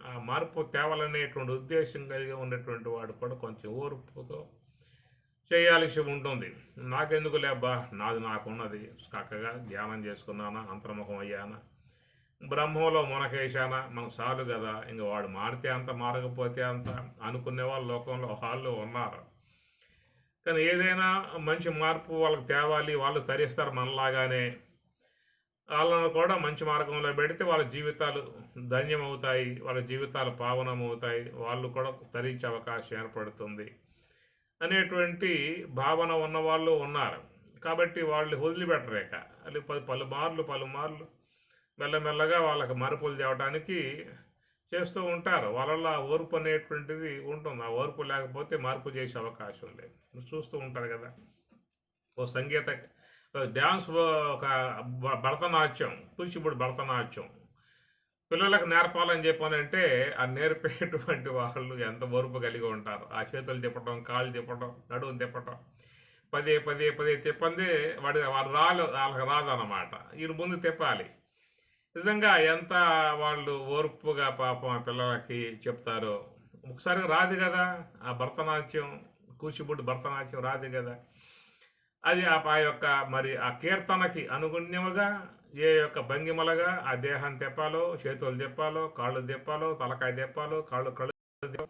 ఆ మార్పు తేవాలనేటువంటి ఉద్దేశం కలిగి ఉన్నటువంటి వాడు కూడా కొంచెం ఓర్పుతో చేయాల్సి ఉంటుంది. నాకెందుకు లేబ్బా, నాది నాకున్నది, చక్కగా ధ్యానం చేసుకున్నానా, అంతర్ముఖం అయ్యానా, బ్రహ్మంలో మునకేశానా, మనకు చాలు కదా, ఇంక వాడు మారితే అంత మారకపోతే అంత అనుకునే వాళ్ళు లోకంలో వాళ్ళు ఉన్నారు. కానీ ఏదైనా మంచి మార్పు వాళ్ళకి తేవాలి, వాళ్ళు తరిస్తారు మనలాగానే. వాళ్ళను కూడా మంచి మార్గంలో పెడితే వాళ్ళ జీవితాలు ధన్యమవుతాయి, వాళ్ళ జీవితాలు పావనమవుతాయి, వాళ్ళు కూడా తరించే అవకాశం ఏర్పడుతుంది అనేటువంటి భావన ఉన్నవాళ్ళు ఉన్నారు. కాబట్టి వాళ్ళు వదిలిపెట్టరేక అది పలుమార్లు మెల్లమెల్లగా వాళ్ళకి మార్పులు తేవడానికి చేస్తూ ఉంటారు. వాళ్ళలో ఆ ఓర్పు అనేటువంటిది ఉంటుంది. ఆ ఓర్పు లేకపోతే మార్పు చేసే అవకాశం లేదు. చూస్తూ ఉంటారు కదా, ఓ సంగీత డ్యాన్స్, ఒక భరతనాట్యం, కూచిపూడి భరతనాట్యం పిల్లలకు నేర్పాలని చెప్పానంటే ఆ నేర్పేటువంటి వాళ్ళు ఎంత ఓర్పు కలిగి ఉంటారు. ఆ చేతులు తిప్పటం, కాళ్ళు తిప్పటం, నడువును తిప్పటం, పదే తిప్పందే వాడు వాళ్ళకి రాదన్నమాట. వీళ్ళు ముందు తిప్పాలి. నిజంగా ఎంత వాళ్ళు ఓర్పుగా పాపం ఆ పిల్లలకి చెప్తారో. ఒకసారి రాదు కదా ఆ భరతనాట్యం, కూచిపూడి భరతనాట్యం రాదు కదా. అది ఆ యొక్క మరి ఆ కీర్తనకి అనుగుణ్యముగా ఏ యొక్క భంగిమలుగా ఆ దేహం తెప్పాలో, చేతులు తెప్పాలో, కాళ్ళు తెప్పాలో, తలకాయ తెప్పాలో, కళ్ళు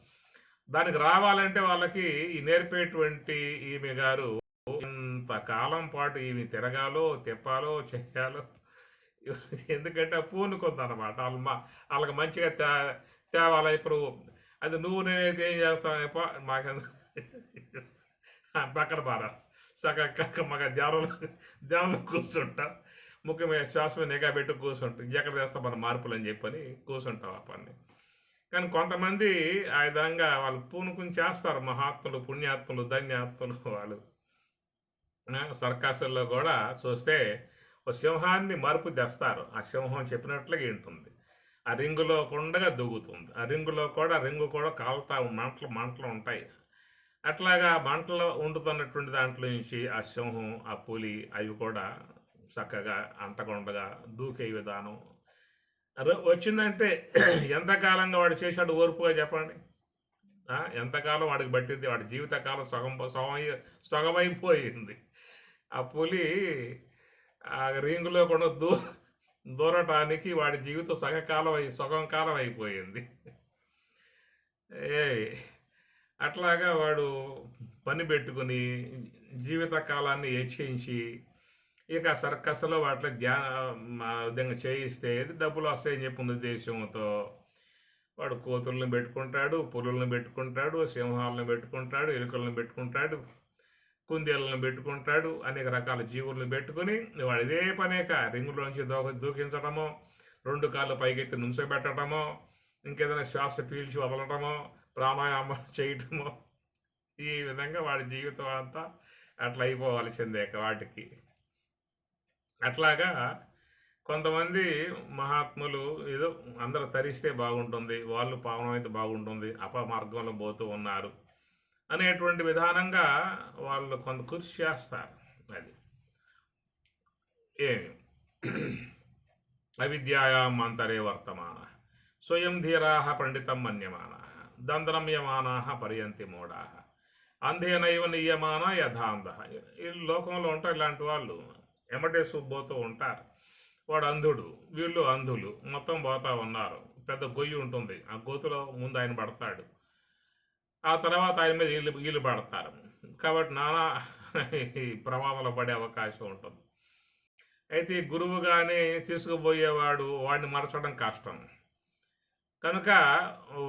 దానికి రావాలంటే వాళ్ళకి ఈ నేర్పేటువంటి ఈమె గారు ఇంతకాలం పాటు ఈమె తిరగాలో, తెప్పాలో, చేయాలో. ఎందుకంటే పూనుకుందనమాట. వాళ్ళకి మంచిగా తేవాల. ఇప్పుడు అది నువ్వు నేనైతే ఏం చేస్తావు, మాకెందుకు పక్కన బారా సగ మగ ధ్యానంలో కూర్చుంటా, ముఖ్యమైన శ్వాస మీద నిఘా పెట్టి కూర్చుంటాం. ఎక్కడ చేస్తాం మన మార్పులు అని చెప్పని కూర్చుంటాం ఆ పని. కానీ కొంతమంది ఆ విధంగా వాళ్ళు పూనుకుని చేస్తారు. మహాత్ములు, పుణ్యాత్ములు, ధన్యాత్ములు వాళ్ళు. సర్కస్సుల్లో కూడా చూస్తే ఓ సింహాన్ని మార్పు తెస్తారు. ఆ సింహం చెప్పినట్లుగా ఉంటుంది. ఆ రింగులో కొండగా దూగుతుంది. ఆ రింగు కూడా కాలుతా మంటలు ఉంటాయి. అట్లాగా మంటలో వండుతున్నటువంటి దాంట్లో నుంచి ఆ సింహం, ఆ పులి అవి కూడా చక్కగా అంటకుండగా దూకే విధానం వచ్చిందంటే ఎంతకాలంగా వాడు చేశాడు ఓర్పుగా చెప్పండి. ఎంతకాలం వాడికి పట్టింది? వాడి జీవితకాలం సగమైపోయింది. ఆ పులి ఆ రింగులో కూడా దూరటానికి వాడి జీవితం సగం కాలం అయిపోయింది. అట్లాగా వాడు పని పెట్టుకుని జీవితకాలాన్ని హెచ్చించి ఇక సర్కస్లో వాటిలో విధంగా చేయిస్తే డబ్బులు వస్తాయని చెప్పిన ఉద్దేశంతో వాడు కోతులను పెట్టుకుంటాడు, పులులను పెట్టుకుంటాడు, సింహాలను పెట్టుకుంటాడు, ఎలుకలను పెట్టుకుంటాడు, కుందేళ్ళను పెట్టుకుంటాడు, అనేక రకాల జీవులను పెట్టుకుని వాడు ఇదే పనేక రింగులోంచి దూకించడమో, 2 కాళ్ళు పైకెత్తి నుంచోబెట్టడమో, ఇంకేదైనా శ్వాస పీల్చి వదలటమో, ప్రాణాయామం చేయటమో, ఈ విధంగా వాడి జీవితం అంతా అట్లా అయిపోవాల్సిందే వాటికి. అట్లాగా కొంతమంది మహాత్ములు ఏదో అందరూ తరిస్తే బాగుంటుంది, వాళ్ళు పావనమైతే బాగుంటుంది, అపమార్గంలో పోతూ ఉన్నారు అనేటువంటి విధానంగా వాళ్ళు కొంత కృషి చేస్తారు. అది ఏమి అవిద్యాయాం అంతరే వర్తమాన స్వయం ధీరా పండితం మన్యమాన దంద్రమ్యమానా పర్యంతి మూఢా అంధేనైవ నియమాన యథాంధ. ఈ లోకంలో ఉంటారు ఇలాంటి వాళ్ళు, ఎమటే పోతూ ఉంటారు. వాడు అంధుడు, వీళ్ళు అంధులు, మొత్తం పోతా ఉన్నారు. పెద్ద గొయ్యి ఉంటుంది, ఆ గోతులో ముందు ఆయన పడతాడు, ఆ తర్వాత ఆయన మీద వీళ్ళు పడతారు. కాబట్టి నానా ప్రమాదంలో పడే అవకాశం ఉంటుంది. అయితే గురువుగానే తీసుకుపోయేవాడు వాడిని మరచడం కష్టం కనుక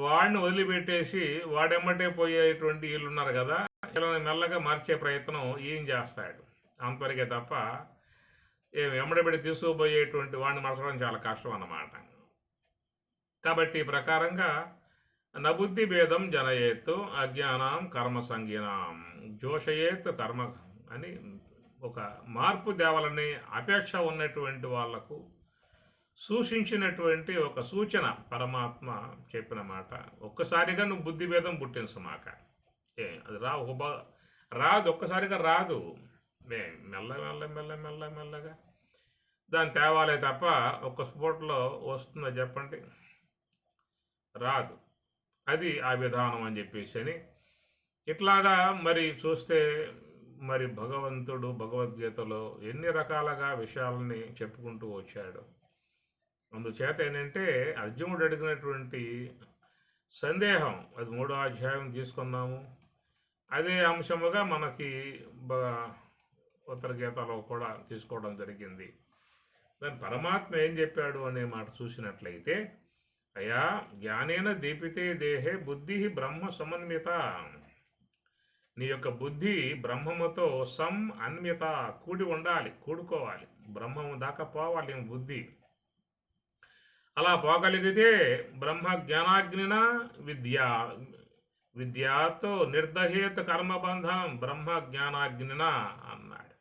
వాడిని వదిలిపెట్టేసి వాడెమ్మటే పోయేటువంటి వీళ్ళు ఉన్నారు కదా, వీళ్ళని మెల్లగా మార్చే ప్రయత్నం ఏం చేస్తాడు అంతవరకే తప్ప ఎమ్మడబెట్టి తీసుకుపోయేటువంటి వాడిని మరచడం చాలా కష్టం అన్నమాట. కాబట్టి ఈ ప్రకారంగా నబుద్ధి భేదం జనయేత్తు అజ్ఞానం కర్మ సంజ్ఞానం జోషయేత్ కర్మ అని ఒక మార్పు దేవాలని అపేక్ష ఉన్నటువంటి వాళ్లకు సూచించినటువంటి ఒక సూచన పరమాత్మ చెప్పిన మాట. ఒక్కసారిగా నువ్వు బుద్ధి భేదం పుట్టించమాక, అది రాదు, ఒక్కసారిగా రాదు, మెల్ల మెల్ల మెల్ల మెల్ల మెల్లగా దాన్ని తేవాలే తప్ప ఒక్క స్పోర్ట్లో వస్తుందో చెప్పండి, రాదు. అది ఆ విధానం అని చెప్పేసి అని ఇట్లాగా మరి చూస్తే మరి భగవంతుడు భగవద్గీతలో ఎన్ని రకాలుగా విషయాలని చెప్పుకుంటూ వచ్చాడు. అందుచేత ఏంటంటే అర్జునుడు అడిగినటువంటి సందేహం, అది 3వ అధ్యాయం తీసుకున్నాము, అదే అంశముగా మనకి ఉత్తర గీతలో కూడా తీసుకోవడం జరిగింది. దాని పరమాత్మ ఏం చెప్పాడు అనే మాట చూసినట్లయితే, అయా జ్ఞానేన దీపితే దేహే బుద్ధి బ్రహ్మ సమన్విత, నీ యొక్క బుద్ధి బ్రహ్మముతో అన్విత కూడి ఉండాలి, కూడుకోవాలి, బ్రహ్మము దాకా పోవాలి బుద్ధి. అలా పోగలిగితే బ్రహ్మ జ్ఞానాగ్నిన విద్యాతో నిర్దహేత కర్మబంధనం బ్రహ్మ జ్ఞానాగ్నిన అన్నాడు.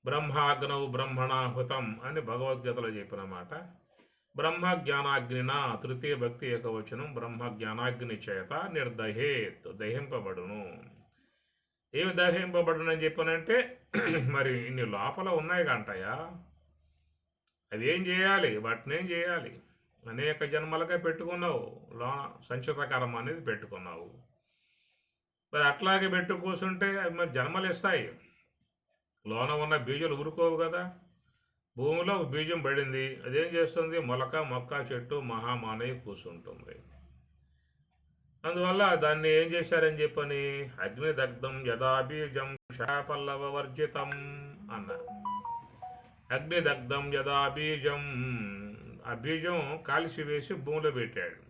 బ్రహ్మాగ్నౌ బ్రహ్మణాహుతం అని భగవద్గీతలో చెప్పిన మాట. బ్రహ్మ జ్ఞానాగ్నిన తృతీయ భక్తి ఏకవచనం, బ్రహ్మ జ్ఞానాగ్ని చేత నిర్దహేత్ దహింపబడును. ఏమి దహింపబడును అని చెప్పానంటే మరి ఇన్ని లోపల ఉన్నాయి కంటయా, అవి ఏం చేయాలి, వాటిని ఏం చేయాలి, అనేక జన్మలుగా పెట్టుకున్నావు, లోన సంచిత కర్మ అనేది పెట్టుకున్నావు. మరి అట్లాగే పెట్టు కూర్చుంటే మరి జన్మలు ఇస్తాయి. లోన ఉన్న బీజాలు ఊరుకోవు కదా. భూమిలో బీజం పడింది, అదేం చేస్తుంది, మొలక మొక్క చెట్టు మహామానవి కూర్చుంటుంది. అందువల్ల దాన్ని ఏం చేశారని చెప్పని అగ్నిదగ్ధం యథాబీజం శాపల్లవ వర్జితం అన్నారు. అగ్నిదగ్ధం యథాబీజం, ఆ బీజం కాల్చి వేసి భూమిలో పెట్టాడు.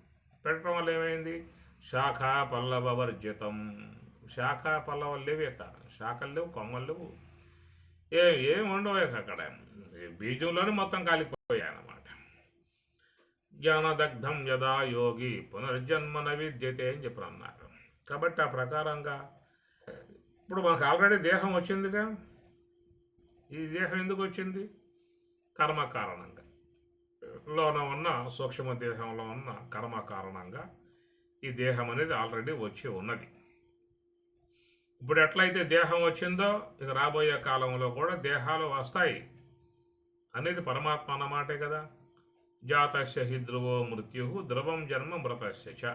పెట్టడం వల్ల ఏమైంది, శాఖ పల్లవ వర్జితం, శాఖ పల్లవలు లేవు, శాఖలు లేవు, కొమ్మలు లేవు, ఏం ఉండవు అక్కడ, బీజంలోనే మొత్తం కాలిపోయాయి అన్నమాట. జ్ఞానదగ్ధం యదా యోగి పునర్జన్మ నవిద్యతే అని చెప్పి అన్నారు. కాబట్టి ఆ ప్రకారంగా ఇప్పుడు మనకు ఆల్రెడీ దేహం వచ్చిందిగా. ఈ దేహం ఎందుకు వచ్చింది, కర్మ కారణంగా, లోన ఉన్న సూక్ష్మ దేహంలో ఉన్న కర్మ కారణంగా ఈ దేహం అనేది ఆల్రెడీ వచ్చి ఉన్నది. ఇప్పుడు ఎట్లయితే దేహం వచ్చిందో ఇక రాబోయే కాలంలో కూడా దేహాలు వస్తాయి అనేది పరమాత్మ అన్నమాటే కదా. జాతస్య హి ధ్రువో మృత్యు ధ్రువం జన్మ మృతస్య చ,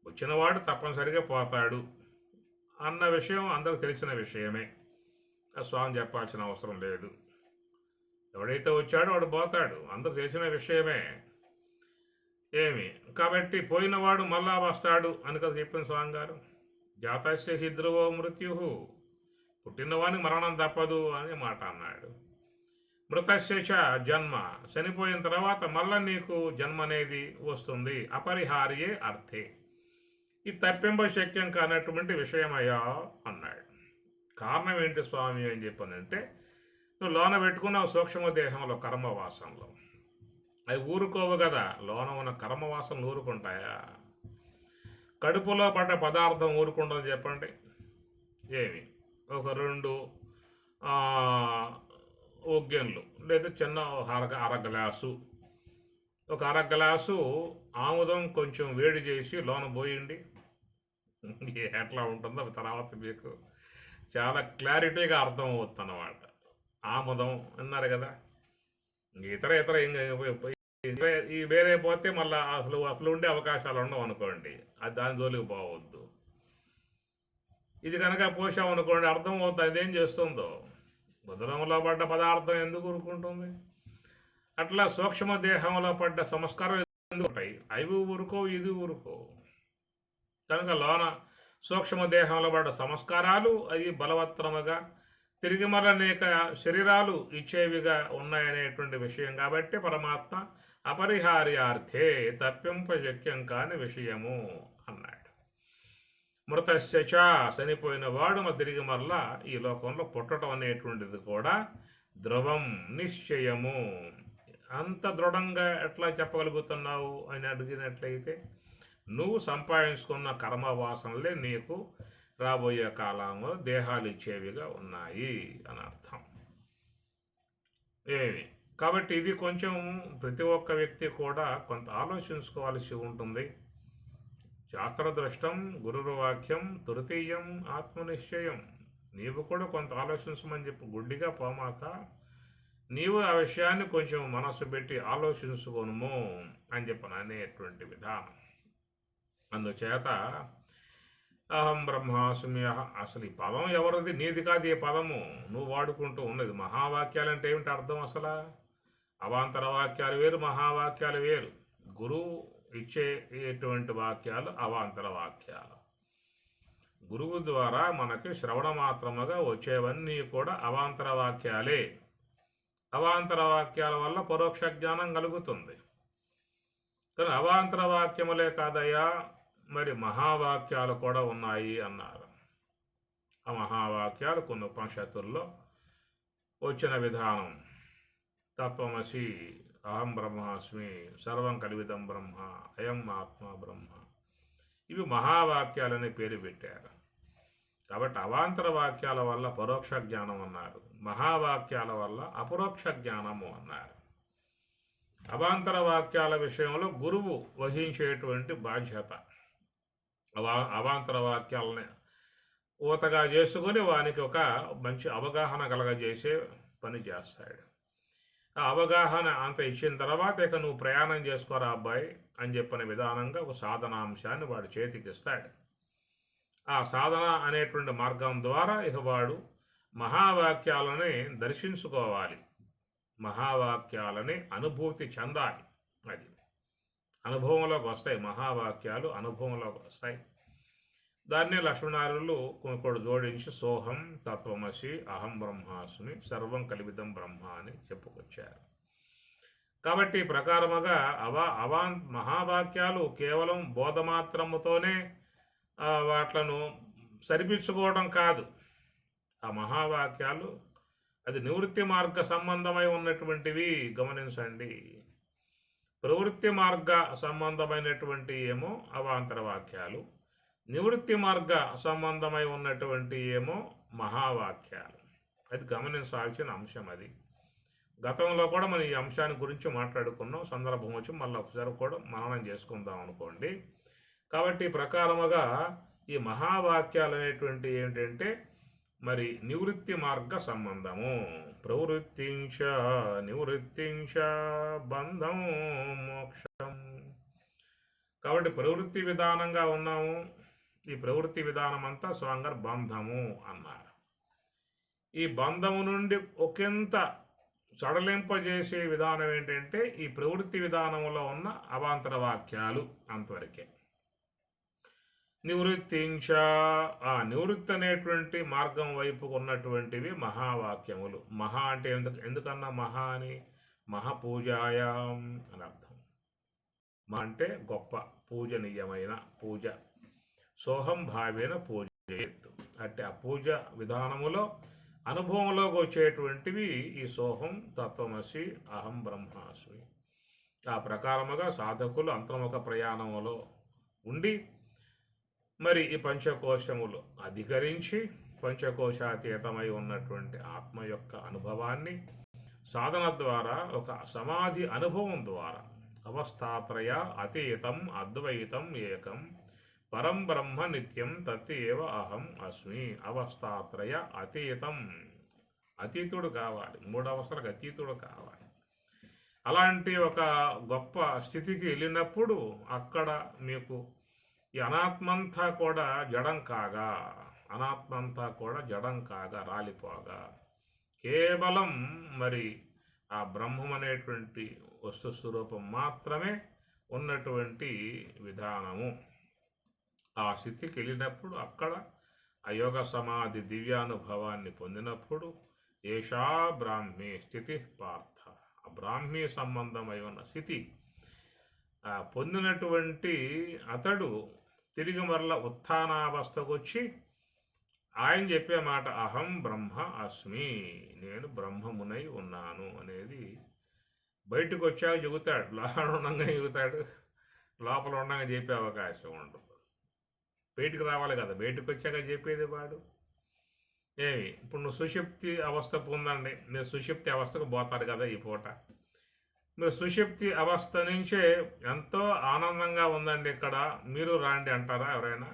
వచ్చినవాడు తప్పనిసరిగా పోతాడు అన్న విషయం అందరికి తెలిసిన విషయమే, స్వామి చెప్పాల్సిన అవసరం లేదు. ఎవడైతే వచ్చాడో వాడు పోతాడు, అందరూ తెలిసిన విషయమే. కాబట్టి పోయినవాడు మళ్ళా వస్తాడు అని కదా చెప్పిన స్వామి గారు. జాతస్య హి ధ్రువో మృత్యు, పుట్టినవానికి మరణం తప్పదు అని మాట అన్నాడు. మృతస్య చ జన్మ, చనిపోయిన తర్వాత మళ్ళా నీకు జన్మ అనేది వస్తుంది, అపరిహార్యే అర్థే, ఇది తప్పింప శక్యం కానటువంటి విషయమయ్యా అన్నాడు. కారణం ఏంటి స్వామి అని చెప్పానంటే, నువ్వు లోన పెట్టుకున్నావు సూక్ష్మ దేహంలో కర్మవాసనలో, అవి ఊరుకోవు కదా. లోన ఉన్న కర్మవాసనలు ఊరుకుంటాయా? కడుపులో పడ్డ పదార్థం ఊరుకుంటుంది చెప్పండి. ఏమి ఒక 2 ఉగ్గిన్లు లేదా చిన్న అర గ్లాసు, ఒక అర గ్లాసు ఆముదం కొంచెం వేడి చేసి లోన పోయండి, ఎట్లా ఉంటుందో తర్వాత మీకు చాలా క్లారిటీగా అర్థం అవుతుంది అన్నమాట. ఆముదం అన్నారు కదా, ఇతర ఇతర ఈ వేరే పోతే మళ్ళీ అసలు ఉండే అవకాశాలు ఉండవు అనుకోండి, అది దాని జోలికి పోవద్దు. ఇది కనుక పోసామనుకోండి అర్థం అవుతుంది అదేం చేస్తుందో. ఉదరంలో పడ్డ పదార్థం ఎందుకు ఊరుకుంటుంది? అట్లా సూక్ష్మ దేహంలో పడ్డ సంస్కారాలు ఎందుకు ఉంటాయి? అవి ఊరుకో, ఇది ఊరుకో. కనుక లోన సూక్ష్మ దేహంలో పడ్డ సంస్కారాలు అవి బలవత్తరముగా తిరిగి అనేక శరీరాలు ఇచ్చేవిగా ఉన్నాయనేటువంటి విషయం కాబట్టి పరమాత్మ అపరిహార్యార్థే తప్పింపశక్యం కాని విషయము అన్నాడు. మృతశ్చ చనిపోయిన వాడు తిరిగి మరలా ఈ లోకంలో పుట్టడం అనేటువంటిది కూడా ధ్రువం, నిశ్చయము. అంత దృఢంగా ఎట్లా చెప్పగలుగుతున్నావు అని అడిగినట్లయితే, నువ్వు సంపాదించుకున్న కర్మవాసనలే నీకు రాబోయే కాలంలో దేహాలు ఇచ్చేవిగా ఉన్నాయి అని అర్థం. ఏమి కాబట్టి ఇది కొంచెం ప్రతి ఒక్క వ్యక్తి కూడా కొంత ఆలోచించుకోవాల్సి ఉంటుంది. శాస్త్రదృష్టం గురుర్వాక్యం తృతీయం ఆత్మనిశ్చయం. నీవు కూడా కొంత ఆలోచించమని చెప్పి గుడ్డిగా పోమాక, నీవు ఆ విషయాన్ని కొంచెం మనసు పెట్టి ఆలోచించుకోనుము అని చెప్పను అనేటువంటి విధానం. అందుచేత అహం బ్రహ్మాస్మి, అసలు ఈ పదం ఎవరిది? నీది కాదు ఈ పదము, నువ్వు వాడుకుంటూ ఉన్నది. మహావాక్యాలు అంటే ఏమిటి అర్థం? అసలు అవాంతర వాక్యాలు వేరు, మహావాక్యాలు వేరు. గురువు ఇచ్చేటువంటి వాక్యాలు అవాంతర వాక్యాలు. గురువు ద్వారా మనకి శ్రవణ మాత్రముగా వచ్చేవన్నీ కూడా అవాంతర వాక్యాలే. అవాంతర వాక్యాల వల్ల పరోక్ష జ్ఞానం కలుగుతుంది. కానీ అవాంతర వాక్యములే కాదయ్యా, మరి మహావాక్యాలు కూడా ఉన్నాయి అన్నారు. ఆ మహావాక్యాలు కొన్ని ఉపనిషత్తుల్లో వచ్చిన విధానం. తత్వమసి, అహం బ్రహ్మాస్మి, సర్వం కలివిదం బ్రహ్మ, అయం ఆత్మ బ్రహ్మ, ఇవి మహావాక్యాలని పేరు పెట్టారు. కాబట్టి అవాంతర వాక్యాల వల్ల పరోక్ష జ్ఞానం అన్నారు, మహావాక్యాల వల్ల అపరోక్ష జ్ఞానము అన్నారు. అవాంతర వాక్యాల విషయంలో గురువు వహించేటువంటి బాధ్యత. అవాంతర వాక్యాలని ఊతగా చేసుకొని వానికి ఒక మంచి అవగాహన కలగజేసే పని చేస్తాడు. ఆ అవగాహన అంత ఇచ్చిన తర్వాత ఇక నువ్వు ప్రయాణం చేసుకోరా అబ్బాయి అని చెప్పిన విధానంగా ఒక సాధనాంశాన్ని వాడు చేతికి ఇస్తాడు. ఆ సాధన అనేటువంటి మార్గం ద్వారా ఇక వాడు మహావాక్యాలని దర్శించుకోవాలి, మహావాక్యాలని అనుభూతి చెందాలి. అది అనుభవంలోకి వస్తాయి, మహావాక్యాలు అనుభవంలోకి వస్తాయి. దాన్నే లక్ష్మీనారాయణులు కొన్ని జోడించి సోహం తత్వమసి అహం బ్రహ్మాస్మి సర్వం కలివిదం బ్రహ్మ అని చెప్పుకొచ్చారు. కాబట్టి ప్రకారముగా మహావాక్యాలు కేవలం బోధమాత్రముతోనే వాట్లను సరిపించుకోవడం కాదు. ఆ మహావాక్యాలు అది నివృత్తి మార్గ సంబంధమై ఉన్నటువంటివి గమనించండి. ప్రవృత్తి మార్గ సంబంధమైనటువంటి ఏమో అవాంతర వాక్యాలు, నివృత్తి మార్గ సంబంధమై ఉన్నటువంటి ఏమో మహావాక్యాలు. అది గమనించాల్సిన అంశం. అది గతంలో కూడా మనం ఈ అంశాన్ని గురించి మాట్లాడుకున్నాం. సందర్భం వచ్చి మళ్ళీ ఒకసారి కూడా మననం చేసుకుందాం అనుకోండి. కాబట్టి ప్రకారముగా ఈ మహావాక్యాలు అనేటువంటి ఏంటంటే మరి నివృత్తి మార్గ సంబంధము. ప్రవృత్తించ నివృత్తించ బంధం మోక్షం. కాబట్టి ప్రవృత్తి విధానంగా ఉన్నాము. ఈ ప్రవృత్తి విధానం అంతా స్వాంగర్ బంధము అన్నారు. ఈ బంధము నుండి ఒకంత సడలింపజేసే విధానం ఏంటంటే ఈ ప్రవృత్తి విధానంలో ఉన్న అవాంతర వాక్యాలు అంతవరకే. నివృత్తించ, ఆ నివృత్తి అనేటువంటి మార్గం వైపు ఉన్నటువంటివి మహావాక్యములు. మహా అంటే ఎందుకన్నా మహా అని? మహాపూజాయాం అని అర్థం. మహా అంటే గొప్ప, పూజనీయమైన పూజ. సోహం భావేన పూజ అట్టి ఆ పూజ విధానములో అనుభవంలోకి వచ్చేటువంటివి ఈ సోహం, తత్వమసి, అహం బ్రహ్మాస్మి. ఆ ప్రకారముగా సాధకులు అంతర్ముఖ ప్రయాణములో ఉండి మరి ఈ పంచకోశములు అధికరించి పంచకోశాతీతమై ఉన్నటువంటి ఆత్మ యొక్క అనుభవాన్ని సాధన ద్వారా, ఒక సమాధి అనుభవం ద్వారా అవస్థాత్రయ అతీతం అద్వైతం ఏకం పరం బ్రహ్మ నిత్యం తత్ ఏవ అహం అస్మి. అవస్థాత్రయ అతీతం, అతీతుడు కావాలి, మూడవస్థలకు అతీతుడు కావాలి. అలాంటి ఒక గొప్ప స్థితికి వెళ్ళినప్పుడు అక్కడ మీకు ఈ అనాత్మంతా కూడా జడం కాగా, అనాత్మంతా కూడా జడం కాగా రాలిపోగా కేవలం మరి ఆ బ్రహ్మం అనేటువంటి వస్తు స్వరూపం మాత్రమే ఉన్నటువంటి విధానము. ఆ స్థితికి వెళ్ళినప్పుడు అక్కడ ఆ యోగ సమాధి దివ్యానుభవాన్ని పొందినప్పుడు ఏషా బ్రాహ్మీ స్థితి పార్థ, ఆ బ్రాహ్మీ సంబంధమై ఉన్న స్థితి పొందినటువంటి అతడు తిరిగి మరల ఉత్థానావస్థకు వచ్చి ఆయన చెప్పే మాట అహం బ్రహ్మ అస్మి, నేను బ్రహ్మమునై ఉన్నాను అనేది బయటకు వచ్చాక చెబుతాడు. లోపల ఉండగా చెబుతాడు, లోపల ఉండగా చెప్పే అవకాశం ఉండదు. బయటికి రావాలి కదా, బయటకు వచ్చాక చెప్పేది వాడు. ఇప్పుడు నువ్వు సుషుప్తి అవస్థ పొందండి, మీరు సుషుప్తి అవస్థకు పోతారు కదా ఈ పూట. మీరు సుషుప్తి అవస్థ నుంచే ఎంతో ఆనందంగా ఉందండి ఇక్కడ, మీరు రాండి అంటారా ఎవరైనా?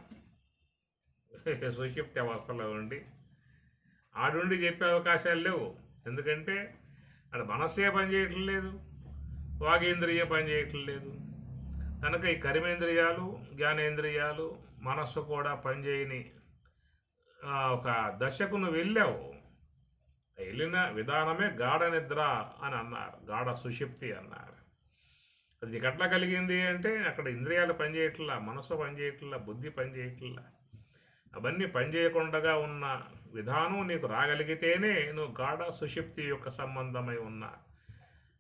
సుషుప్తి అవస్థలో ఉండి ఆడుండి చెప్పే అవకాశాలు లేవు. ఎందుకంటే అక్కడ మనస్సే పనిచేయటం లేదు, వాగేంద్రియ పనిచేయటం లేదు. కనుక ఈ కర్మేంద్రియాలు, జ్ఞానేంద్రియాలు, మనస్సు కూడా పనిచేయని ఒక దశకు నువ్వు వెళ్ళావు. వెళ్ళిన విధానమే గాఢ నిద్ర అని అన్నారు, గాఢ సుషుప్తి అన్నారు. అది ఎట్లా కలిగింది అంటే అక్కడ ఇంద్రియాలు పనిచేయట్లా, మనసు పనిచేయట్లా, బుద్ధి పనిచేయట్లా. అవన్నీ పనిచేయకుండా ఉన్న విధానం నీకు రాగలిగితేనే నువ్వు గాఢ సుషుప్తి యొక్క సంబంధమై ఉన్న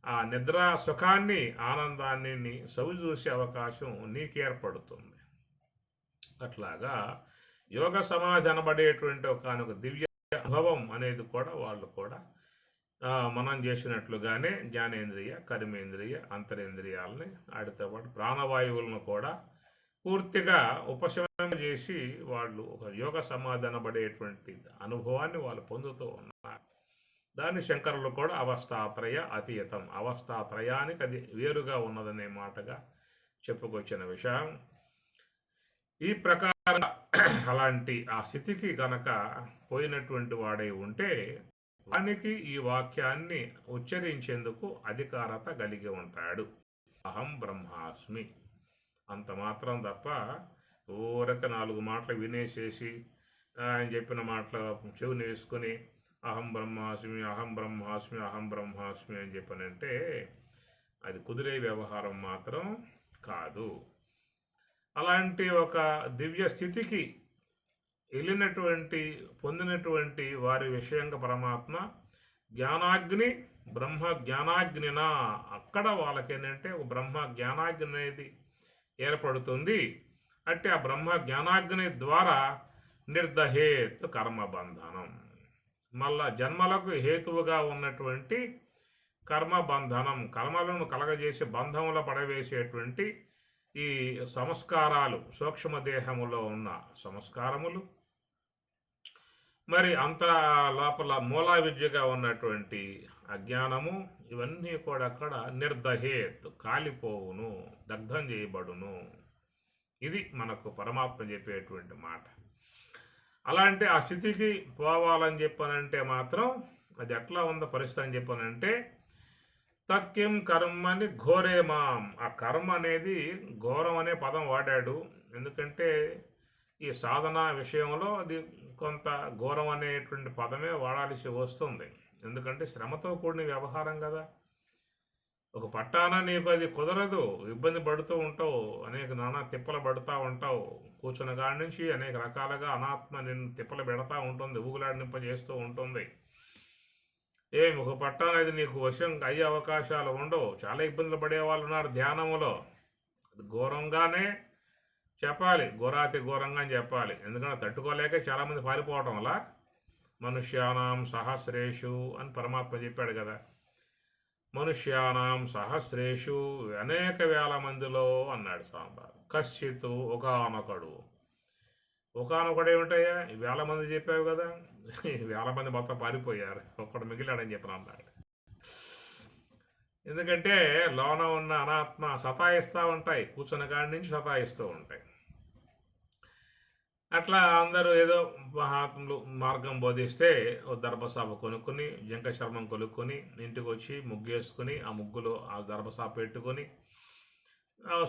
ఆ నిద్ర సుఖాన్ని, ఆనందాన్ని సవిచూసే అవకాశం నీకు ఏర్పడుతుంది. అట్లాగా యోగ సమాధి అనబడేటువంటి ఒక దివ్య అనుభవం అనేది కూడా వాళ్ళు కూడా మనం చేసినట్లుగానే జ్ఞానేంద్రియ, కర్మేంద్రియ, అంతరేంద్రియాలని వాటితో పాటు ప్రాణవాయువులను కూడా పూర్తిగా ఉపశమనం చేసి వాళ్ళు ఒక యోగ సమాధి అనబడేటువంటి అనుభవాన్ని వాళ్ళు పొందుతూ ఉన్నారు. దాన్ని శంకరులు కూడా అవస్థాత్రయ అతీతం, అవస్థాత్రయానికి అది వేరుగా ఉన్నదనే మాటగా చెప్పుకొచ్చిన విషయం. ఈ ప్రకారం అలాంటి ఆ స్థితికి గనక పోయినటువంటి వాడై ఉంటే వానికి ఈ వాక్యాన్ని ఉచ్చరించేందుకు అధికారత కలిగి ఉంటాడు. అహం బ్రహ్మాస్మి అంత మాత్రం తప్ప ఊరక 4 మాటలు వినేసేసి ఆయన చెప్పిన మాటలు చెవిని వేసుకొని అహం బ్రహ్మాస్మి, అహం బ్రహ్మాస్మి, అహం బ్రహ్మాస్మి అని చెప్పనంటే అది కుదిరే వ్యవహారం మాత్రం కాదు. అలాంటి ఒక దివ్య స్థితికి వెళ్ళినటువంటి పొందినటువంటి వారి విషయంగా పరమాత్మ జ్ఞానాగ్ని, బ్రహ్మ జ్ఞానాగ్నిన అక్కడ వాళ్ళకేంటంటే ఒక బ్రహ్మ జ్ఞానాగ్ని అనేది ఏర్పడుతుంది. అంటే ఆ బ్రహ్మ జ్ఞానాగ్ని ద్వారా నిర్దహేత్ కర్మబంధనం, మళ్ళా జన్మలకు హేతువుగా ఉన్నటువంటి కర్మబంధనం, కర్మలను కలగజేసి బంధంలో పడవేసేటువంటి ఈ సంస్కారాలు, సూక్ష్మదేహములో ఉన్న సంస్కారములు, మరి అంత లోపల మూలా విద్యగా ఉన్నటువంటి అజ్ఞానము, ఇవన్నీ కూడా అక్కడ నిర్దహేత్ కాలిపోవును, దగ్ధం చేయబడును. ఇది మనకు పరమాత్మ చెప్పేటువంటి మాట. అలాంటి ఆ స్థితికి పోవాలని చెప్పనంటే మాత్రం అది ఎట్లా ఉందో పరిస్థితి అని చెప్పనంటే తత్కిం కర్మని ఘోరేమాం. ఆ కర్మ అనేది ఘోరం అనే పదం వాడాడు. ఎందుకంటే ఈ సాధన విషయంలో అది కొంత ఘోరం అనేటువంటి పదమే వాడాల్సి వస్తుంది. ఎందుకంటే శ్రమతో కూడిన వ్యవహారం కదా. ఒక పట్టాన నీకు అది కుదరదు, ఇబ్బంది పడుతూ ఉంటావు, అనేక నానా తిప్పలు పడుతూ ఉంటావు. కూర్చున్న కాడి నుంచి అనేక రకాలుగా అనాత్మ నిన్ను తిప్పలు పెడతా ఉంటుంది, ఊగులాడింప చేస్తూ ఉంటుంది. ఒక పట్టాన అది నీకు వశం అయ్యే అవకాశాలు ఉండవు. చాలా ఇబ్బందులు పడే వాళ్ళు ఉన్నారు ధ్యానములో. అది ఘోరంగానే చెప్పాలి, ఘోరాతి ఘోరంగా అని చెప్పాలి. ఎందుకంటే తట్టుకోలేక చాలామంది పారిపోవటం వల్ల మనుష్యానాం సహస్రేషు అని పరమాత్మ చెప్పాడు కదా. మనుష్యానాం సహస్రేషు అనేక వేల మందిలో అన్నాడు స్వామివారు. కశ్చిత్ ఒకానొకడు. ఒకానొకడు ఏమిటయ్యా, వేల మంది చెప్పావు కదా, వేల మంది మొత్తం పారిపోయారు, ఒక్కడు మిగిలాడని చెప్పిన అన్నాడు. ఎందుకంటే లోన ఉన్న అనాత్మ సతాయిస్తూ ఉంటాయి, కూర్చున్న కాడి నుంచి సతాయిస్తూ ఉంటాయి. అట్లా అందరూ ఏదో మహాత్ములు మార్గం బోధిస్తే ఓ దర్భసాప కొనుక్కొని జింక చర్మం కొనుక్కొని ఇంటికి వచ్చి ముగ్గేసుకుని ఆ ముగ్గులో ఆ దర్భసాప పెట్టుకొని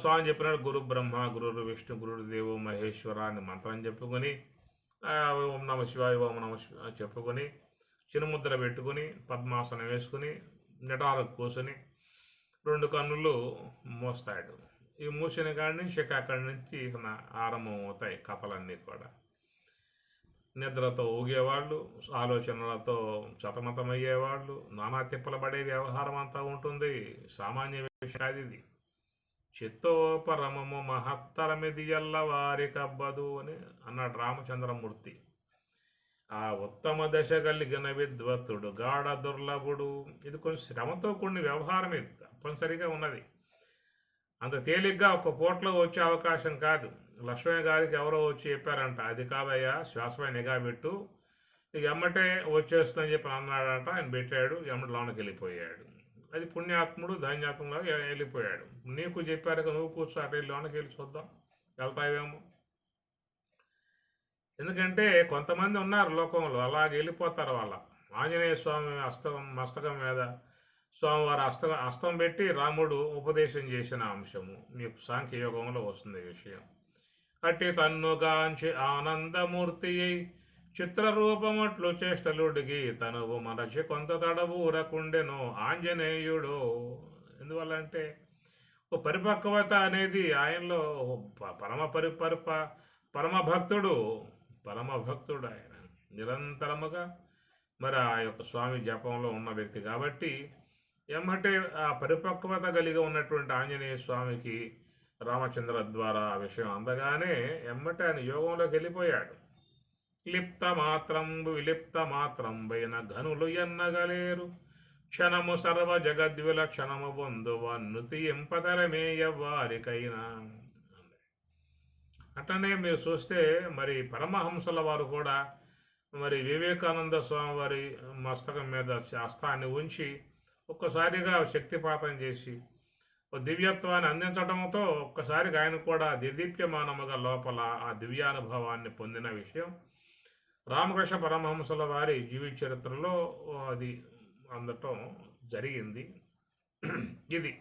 స్వామి చెప్పినాడు గురు బ్రహ్మ గురు విష్ణు గురు దేవో మహేశ్వర అని మంత్రం చెప్పుకొని ఓం నమ శివాయ ఓం నమ శివాయ చెప్పుకొని చిరుముద్ర పెట్టుకుని పద్మాసనం వేసుకుని నిటారు కూర్చొని 2 కన్నులు మోస్తాడు. ఈ మూసిన కాడి నుంచి అక్కడి నుంచి ఆరంభం అవుతాయి కథలన్నీ కూడా. నిద్రతో ఊగేవాళ్ళు, ఆలోచనలతో సతమతమయ్యేవాళ్ళు, నానా తిప్పలు పడే వ్యవహారం అంతా ఉంటుంది. సామాన్య విషయం కాదు ఇది. చిత్తోపరమము మహత్తరమిది ఎల్లవారి కబ్బదు అని అన్నాడు రామచంద్రమూర్తి. ఆ ఉత్తమ దశ కలిగిన విద్వత్తుడు గాఢ దుర్లభుడు. ఇది కొంచెం శ్రమతో కూడిన వ్యవహారం, ఇది తప్పనిసరిగా ఉన్నది. అంత తేలిగ్గా ఒక పూటలో వచ్చే అవకాశం కాదు. లక్ష్మయ్య గారికి ఎవరో వచ్చి చెప్పారంట, అది కాదయ్యా శ్వాసపై నిఘా పెట్టు, ఇక ఎమ్మటే వచ్చేస్తుందని చెప్పి అన్నాడంట. ఆయన పెట్టాడు, ఎమ్మటి లోనకి వెళ్ళిపోయాడు. అది పుణ్యాత్ముడు ధన్యాత్ముడు వెళ్ళిపోయాడు. నీకు చెప్పారు నువ్వు కూర్చో, అటు లోనకి వెళ్ళి చూద్దాం, వెళ్తావేమో. ఎందుకంటే కొంతమంది ఉన్నారు లోకంలో అలాగే వెళ్ళిపోతారు. వాళ్ళ ఆంజనేయ స్వామి మస్తకం మీద స్వామివారు అస్తం పెట్టి రాముడు ఉపదేశం చేసిన అంశము మీకు సాంఖ్యయోగంలో వస్తుంది విషయం. అట్టి తన్నుగాంచి ఆనందమూర్తి అయి చిత్రరూపమట్లు చేష్టలుడిగి తనువు మరచి కొంత తడబూరకుండెను ఆంజనేయుడు. ఎందువల్ల అంటే ఓ పరిపక్వత అనేది ఆయనలో పరమభక్తుడు ఆయన నిరంతరముగా మరి ఆ యొక్క స్వామి జపంలో ఉన్న వ్యక్తి కాబట్టి ఎమ్మటే ఆ పరిపక్వత కలిగి ఉన్నటువంటి ఆంజనేయ స్వామికి రామచంద్ర ద్వారా ఆ విషయం అందగానే ఎమ్మటే ఆయన యోగంలోకి వెళ్ళిపోయాడు. విలిప్త మాత్రం పైన ఘనులు ఎన్నగలేరు క్షణము సర్వ జగద్విలక్షణము బంధువన్నుతి ఎంపతరమేయ వారికైనా. అట్లనే మీరు చూస్తే మరి పరమహంసల వారు కూడా మరి వివేకానంద స్వామి వారి మస్తకం మీద శాస్త్రాన్ని ఉంచి ఒక్కసారిగా శక్తిపాతం చేసి దివ్యత్వాన్ని అందించడంతో ఒక్కసారిగా ఆయన కూడా దిదీప్యమానముగా లోపల ఆ దివ్యానుభవాన్ని పొందిన విషయం రామకృష్ణ పరమహంసల వారి జీవిత చరిత్రలో అది అందటం జరిగింది. ఇది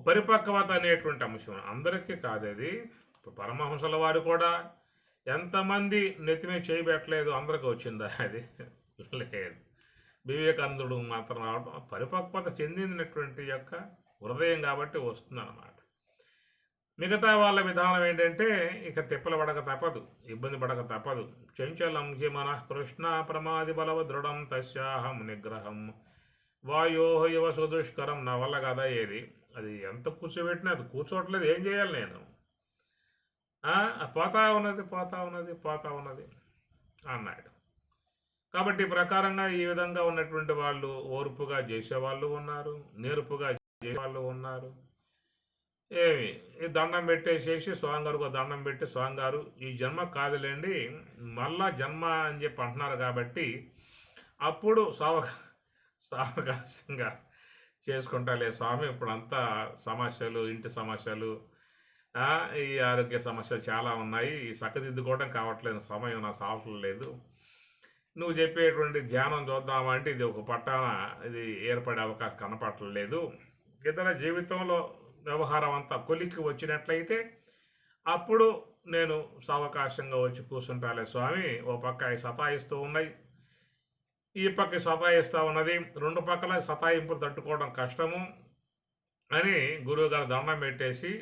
పరిపక్వత అనేటువంటి అంశం అందరికీ కాదు. అది పరమహంసల వారు కూడా ఎంతమంది నెత్తిమే చేయబెట్టలేదు, అందరికీ వచ్చిందా? అది లేదు. వివేకానందుడు మాత్రం రావడం పరిపక్వత చెందినటువంటి యొక్క హృదయం కాబట్టి వస్తుందన్నమాట. మిగతా వాళ్ళ విధానం ఏంటంటే ఇక తిప్పలు పడక తప్పదు, ఇబ్బంది పడక తప్పదు. చంచలం హి మనః కృష్ణ ప్రమాది బలవ దృఢం తస్యాహం నిగ్రహం వాయో యువ సుదుష్కరం. నా వల్ల కదా ఏది, అది ఎంత కూర్చోబెట్టినా అది కూర్చోవట్లేదు, ఏం చేయాలి నేను, పోతా ఉన్నది అన్నాడు. కాబట్టి ప్రకారంగా ఈ విధంగా ఉన్నటువంటి వాళ్ళు ఓర్పుగా చేసేవాళ్ళు ఉన్నారు, నేర్పుగా చేసేవాళ్ళు ఉన్నారు. ఏమి ఈ దండం పెట్టేసేసి స్వామిగారికి దండం పెట్టి స్వామిగారు ఈ జన్మ కాదులేండి మళ్ళా జన్మ అని చెప్పి అంటున్నారు కాబట్టి అప్పుడు సావకాశంగా చేసుకుంటాలే స్వామి, ఇప్పుడంతా సమస్యలు, ఇంటి సమస్యలు, ఈ ఆరోగ్య సమస్యలు చాలా ఉన్నాయి, ఈ చక్కదిద్దుకోవడం కావట్లేదు, సమయం నా సాఫ్ట్ లేదు, నువ్వు చెప్పేటువంటి ధ్యానం చూద్దామంటే ఇది ఒక పట్టాన ఇది ఏర్పడే అవకాశం కనపడలేదు. ఇతర జీవితంలో వ్యవహారం అంతా కొలిక్కి వచ్చినట్లయితే అప్పుడు నేను సావకాశంగా వచ్చి కూర్చుంటాలే స్వామి. ఓ పక్క అవి సతాయిస్తూ ఉన్నాయి, ఈ పక్క సతాయిస్తూ ఉన్నది, 2 పక్కల సతాయింపులు తట్టుకోవడం కష్టము అని గురువుగారు దండం పెట్టేసి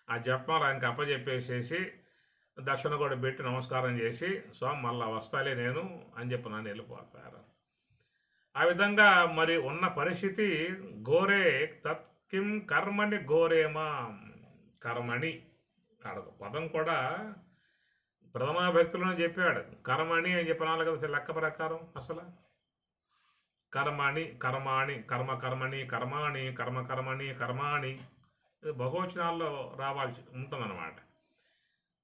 ఆ జపమాలు ఆయనకి అప్పచెప్పేసేసి దర్శనం కూడా పెట్టి నమస్కారం చేసి స్వామి మళ్ళా వస్తాలే నేను అని చెప్పి నన్ను వెళ్ళిపోతారు. ఆ విధంగా మరి ఉన్న పరిస్థితి ఘోరే తత్కిం కర్మని ఘోరేమా కర్మణి ఆడ పదం కూడా ప్రథమా భక్తులను చెప్పాడు. కర్మణి అని చెప్పినాలి కదా లెక్క ప్రకారం అసలు. కర్మణి కర్మాణి కర్మ కర్మణి కర్మాణి కర్మ కర్మణి కర్మాణి ఇది బహువచనాల్లో రావాల్సి ఉంటుందన్నమాట.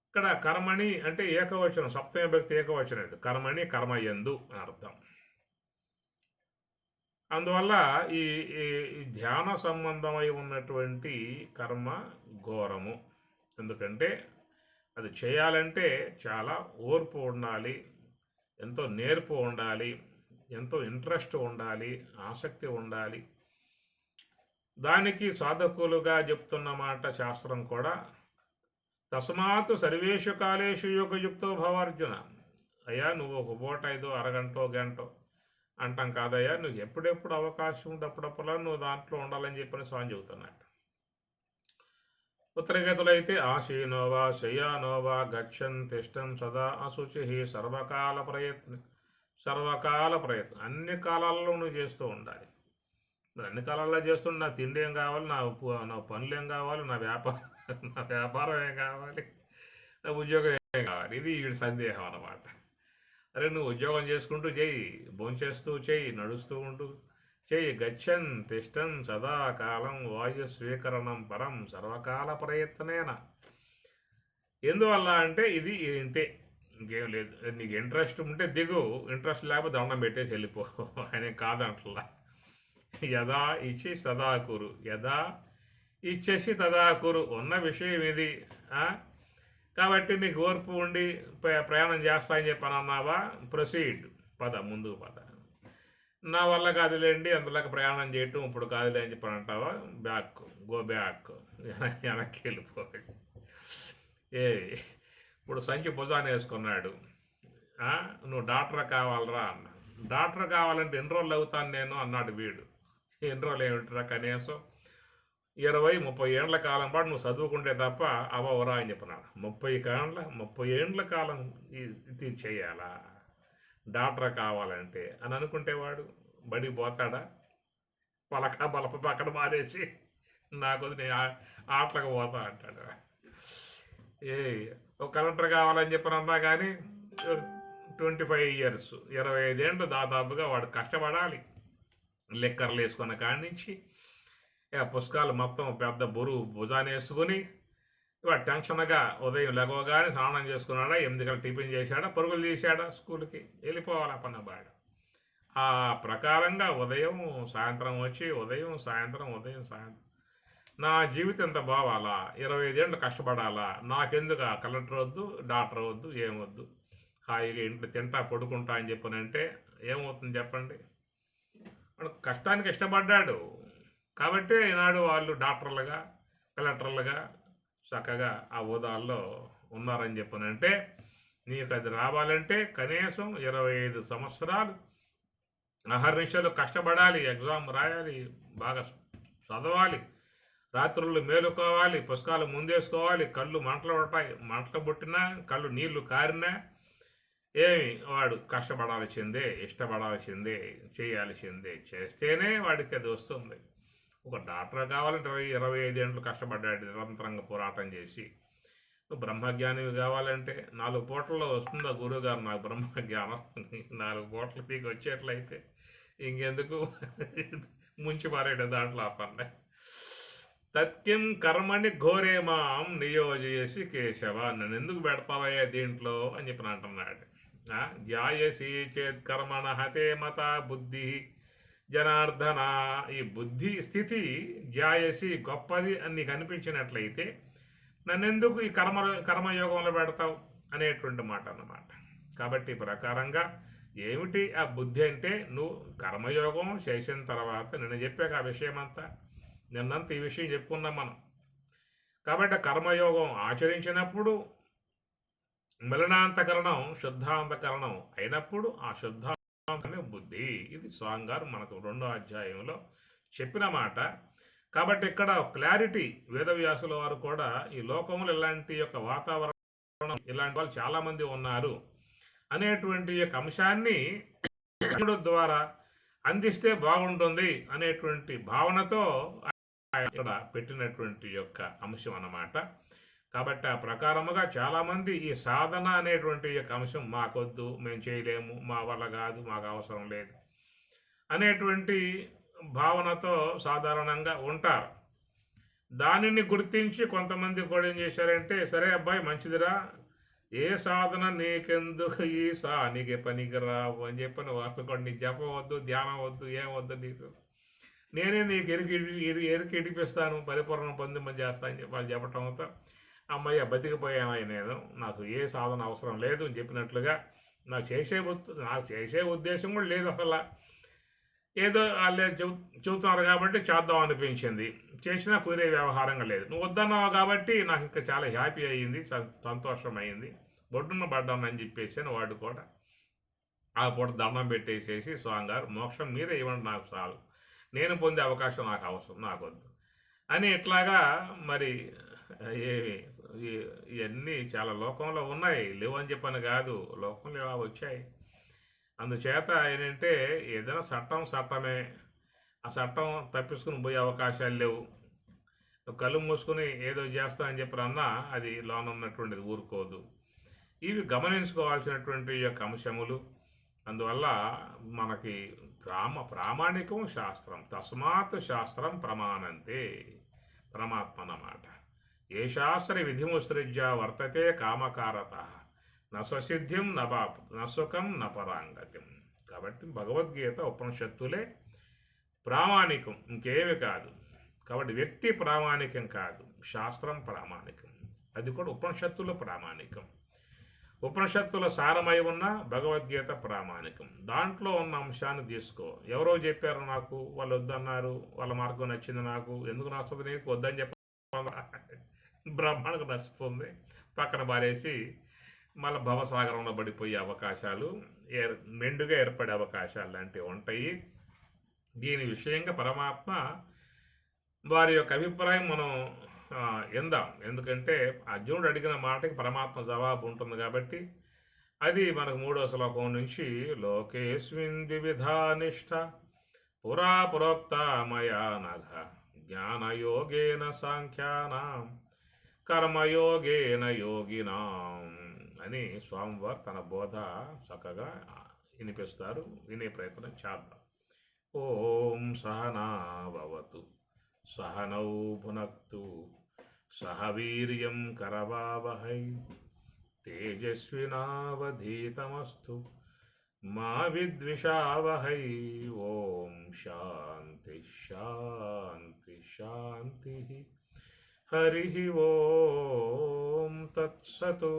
ఇక్కడ కర్మణి అంటే ఏకవచనం, సప్తమ భక్తి ఏకవచనం. ఇది కర్మణి కర్మయందు అని అర్థం. అందువల్ల ఈ ధ్యాన సంబంధమై ఉన్నటువంటి కర్మ ఘోరము. ఎందుకంటే అది చేయాలంటే చాలా ఓర్పు ఉండాలి, ఎంతో నేర్పు ఉండాలి, ఎంతో ఇంట్రెస్ట్ ఉండాలి, ఆసక్తి ఉండాలి. దానికి సాధకులుగా చెప్తున్న మాట శాస్త్రం కూడా, తస్మాత్ సర్వేషు కాలేషు యోగయుక్తో భవార్జున. అయ్యా నువ్వు ఒక పూట ఐదో అరగంటో గంటో అంటాం కాదయ్యా, నువ్వు ఎప్పుడెప్పుడు అవకాశం ఉంటప్పుడప్పులా నువ్వు దాంట్లో ఉండాలని చెప్పని స్వామి చెబుతున్నాడు. ఉత్తరగతులు అయితే ఆశీనోవా శయ్యానోవా గచ్చన్ తిష్టం సదా అశుచి సర్వకాల ప్రయత్నం అన్ని కాలాల్లో నువ్వు చేస్తూ ఉండాలి. అన్ని కాలాల్లో చేస్తుంటే నా తిండి ఏం కావాలి, నా పనులు ఏం కావాలి, నా వ్యాపారం ఏం కావాలి, నా ఉద్యోగం ఏం కావాలి, ఇది వీడి సందేహం అన్నమాట. అరే నువ్వు ఉద్యోగం చేసుకుంటూ చెయ్యి, భోంచేస్తూ చెయ్యి, నడుస్తూ ఉంటూ చెయ్యి. గచ్చన్ తిష్టం సదాకాలం వాయు స్వీకరణం పరం సర్వకాల ప్రయత్నేన. ఎందువల్ల అంటే ఇది ఇంతే, ఇంకేం లేదు. నీకు ఇంట్రెస్ట్ ఉంటే దిగు, ఇంట్రెస్ట్ లేకపోతే దండం పెట్టేసి వెళ్ళిపో అని కాదంట్లా. యదా ఇచ్చి సదాకురు, యదా ఇచ్చేసి తదాకురు. ఉన్న విషయం ఇది. కాబట్టి నీకు ఓర్పు ఉండి ప్రయాణం చేస్తా అని చెప్పని అన్నావా, ప్రొసీడ్, పద, ముందుకు పద. నా వల్ల కాదులేండి అంతలాగా ప్రయాణం చేయటం ఇప్పుడు కాదులే అని చెప్పని అంటావా, బ్యాక్, గో బ్యాక్, వెనక్కి వెళ్ళిపో. ఇప్పుడు సంచి భుజాన్ని వేసుకున్నాడు, నువ్వు డాక్టర్ కావాలరా అన్న. డాక్టర్ కావాలంటే ఎన్ని రోజులు అవుతాను నేను అన్నాడు వీడు. ఎన్ని రోజులు ఏమిట్రా, కనీసం 20-30 ఏళ్ల కాలం పాటు నువ్వు చదువుకుంటే తప్ప అవవరా అని చెప్పినాడు. 30 ఏండ్ల కాలం ఇది చేయాలా డాక్టర్ కావాలంటే అని అనుకుంటేవాడు బడికి పోతాడా? బలప పక్కన మారేసి నాకు నేను ఆటలకు పోతా అంటాడు. ఒక కలెక్టర్ కావాలని చెప్పినన్నా కానీ 25 ఇయర్స్, 25 ఏళ్ళు దాదాపుగా వాడు కష్టపడాలి. లెక్కర్లు వేసుకున్న కాడి నుంచి పుస్తకాలు మొత్తం పెద్ద బరువు భుజాన్ని వేసుకుని వాడు టెన్షన్గా ఉదయం లెగవగానే స్నానం చేసుకున్నాడా, 8 గంటలకు టిఫిన్ చేశాడా, పరుగులు తీశాడా, స్కూల్కి వెళ్ళిపోవాలా పన్నబాడు. ఆ ప్రకారంగా ఉదయం సాయంత్రం వచ్చి ఉదయం సాయంత్రం నా జీవితం ఎంత బావాలా, 25 ఏళ్ళు కష్టపడాలా, నాకెందుకు కలెక్టర్ వద్దు, డాక్టర్ వద్దు, ఏమొద్దు, హాయిగా ఇంట్లో తింటా పడుకుంటా అని చెప్పనంటే ఏమవుతుంది చెప్పండి? వాడు కష్టానికి ఇష్టపడ్డాడు కాబట్టి ఈనాడు వాళ్ళు డాక్టర్లుగా కలెక్టర్లుగా చక్కగా ఆ హోదాల్లో ఉన్నారని చెప్పనంటే, నీకు అది రావాలంటే కనీసం 25 సంవత్సరాలు అహర్నిశలు కష్టపడాలి, ఎగ్జామ్ రాయాలి, బాగా చదవాలి, రాత్రులు మేలుకోవాలి, పుస్తకాలు ముందేసుకోవాలి, కళ్ళు మంటలు పుట్టినా కళ్ళు నీళ్లు కారినా వాడు కష్టపడాల్సిందే, ఇష్టపడాల్సిందే, చేయాల్సిందే. చేస్తేనే వాడికి అది వస్తుంది. ఒక డాక్టర్ కావాలంటే 25 ఏళ్ళు కష్టపడ్డాడు నిరంతరంగా పోరాటం చేసి. బ్రహ్మజ్ఞానివి కావాలంటే 4 పూటల్లో వస్తుందా గురువుగారు నాకు బ్రహ్మజ్ఞానం? 4 పూటలు నీకు వచ్చేట్లయితే ఇంకెందుకు ముంచి పారేడు దాంట్లో ఆ పని. తత్కిం కర్మని ఘోరేమాం నియోజయసి కేశవ, నన్ను ఎందుకు పెడతావయ్యా దీంట్లో అని చెప్పి అంటున్నాడు. జాయసి చేత్ కర్మణ హతే మత బుద్ధి జనార్దన. ఈ బుద్ధి స్థితి జాయసి గొప్పది అని నీకు అనిపించినట్లయితే నన్నెందుకు ఈ కర్మయోగంలో పెడతావు అనేటువంటి మాట అన్నమాట. కాబట్టి ప్రకారంగా ఏమిటి ఆ బుద్ధి అంటే, నువ్వు కర్మయోగం చేసిన తర్వాత నేను చెప్పాక ఆ విషయం అంతా నిన్నంత ఈ విషయం చెప్పుకున్నాం మనం. కాబట్టి కర్మయోగం ఆచరించినప్పుడు మిలనాంతకరణం శుద్ధాంతకరణం అయినప్పుడు ఆ శుద్ధాంతమే బుద్ధి. ఇది స్వామి గారు మనకు 2వ అధ్యాయంలో చెప్పిన మాట. కాబట్టి ఇక్కడ క్లారిటీ వేదవ్యాసుల వారు కూడా ఈ లోకంలో ఇలాంటి యొక్క వాతావరణం ఇలాంటి వాళ్ళు చాలామంది ఉన్నారు అనేటువంటి యొక్క అంశాన్ని ద్వారా అందిస్తే బాగుంటుంది అనేటువంటి భావనతో ఇక్కడ పెట్టినటువంటి యొక్క అంశం అన్నమాట. కాబట్టి ఆ ప్రకారముగా చాలామంది ఈ సాధన అనేటువంటి యొక్క అంశం మాకొద్దు, మేము చేయలేము, మా వల్ల కాదు, మాకు అవసరం లేదు అనేటువంటి భావనతో సాధారణంగా ఉంటారు. దానిని గుర్తించి కొంతమంది కూడా ఏం చేశారంటే, సరే అబ్బాయి మంచిదిరా, ఏ సాధన నీకెందుకు నీకే పనికి రావు అని చెప్పిన వాళ్ళు కూడా నీకు జపం వద్దు, ధ్యానం వద్దు, ఏం వద్దు నీకు, నేనే నీకు ఎరికి ఇడిపిస్తాను, పరిపూర్ణం పొందిమని చేస్తా అని చెప్పి వాళ్ళు చెప్పటంతో అమ్మయ్య బతికిపోయాను నేను, నాకు ఏ సాధన అవసరం లేదు అని చెప్పినట్లుగా నాకు చేసే ఉద్దేశం కూడా లేదు అసలు. ఏదో వాళ్ళు చెబుతున్నారు కాబట్టి చేద్దాం అనిపించింది, చేసినా కుదిరే వ్యవహారంగా లేదు. నువ్వు వద్దన్నావు కాబట్టి నాకు ఇంకా చాలా హ్యాపీ అయ్యింది, సంతోషం అయింది, బొడ్డున్న పడ్డాను అని చెప్పేసి వాడు కూడా ఆ పూట దండం పెట్టేసేసి, స్వామిగారు మోక్షం మీరే ఇవ్వండి, నాకు చాలు, నేను పొందే అవకాశం నాకు అవసరం, నాకు వద్దు అని ఇట్లాగా. మరి ఇవన్నీ చాలా లోకంలో ఉన్నాయి, లేవు అని చెప్పని కాదు, లోకంలో ఇలా వచ్చాయి. అందుచేత ఏంటంటే ఏదైనా చట్టమే, ఆ చట్టం తప్పించుకుని పోయే అవకాశాలు లేవు. కళ్ళు మూసుకుని ఏదో చేస్తా అని చెప్పరన్నా అది లోన ఉన్నటువంటిది ఊరుకోదు. ఇవి గమనించుకోవాల్సినటువంటి యొక్క అంశములు. అందువల్ల మనకి ప్రామాణికం శాస్త్రం, తస్మాత్ శాస్త్రం ప్రమాణంతే, పరమాత్మ అన్నమాట. ఏ శాస్త్ర విధిముసృజ్య వర్తతే కామకారత నస్వసిద్ధిం నసుఖం నపరాంగతిం. కాబట్టి భగవద్గీత ఉపనిషత్తులే ప్రామాణికం, ఇంకేమి కాదు. కాబట్టి వ్యక్తి ప్రామాణికం కాదు, శాస్త్రం ప్రామాణికం, అది కూడా ఉపనిషత్తుల ప్రామాణికం. ఉపనిషత్తుల సారమై ఉన్న భగవద్గీత ప్రామాణికం. దాంట్లో ఉన్న అంశాన్ని తీసుకో. ఎవరో చెప్పారు నాకు, వాళ్ళు వద్దన్నారు, వాళ్ళ మార్గం నచ్చింది, నాకు ఎందుకు నచ్చదు, నీకు వద్దని చెప్ప బ్రహ్మానికి నచ్చుతుంది, పక్కన పారేసి మళ్ళీ భవసాగరంలో పడిపోయే అవకాశాలు, మెండుగా ఏర్పడే అవకాశాలు లాంటివి ఉంటాయి. దీని విషయంగా పరమాత్మ వారి యొక్క అభిప్రాయం మనం ఎందాం. ఎందుకంటే అర్జునుడు అడిగిన మాటకి పరమాత్మ జవాబు ఉంటుంది కాబట్టి అది మనకు 3వ శ్లోకం నుంచి, లోకేస్మిన్ వివిధానిష్ట పురా ప్రోక్త మయా నఘ జ్ఞానయోగేన సాంఖ్యానాం కర్మయోగేన యోగినాం అని స్వామివారు తన బోధ చక్కగా వినిపిస్తారు. వినే ప్రయత్నం చేద్దాం. ఓం సహనా భవతు సహనౌ భునక్తు సహ వీర్యం కరవావహై తేజస్వినావధీతమస్తు మా విద్విషావహై. ఓం శాంతి శాంతి శాంతి. హరి ఓం తత్సతు.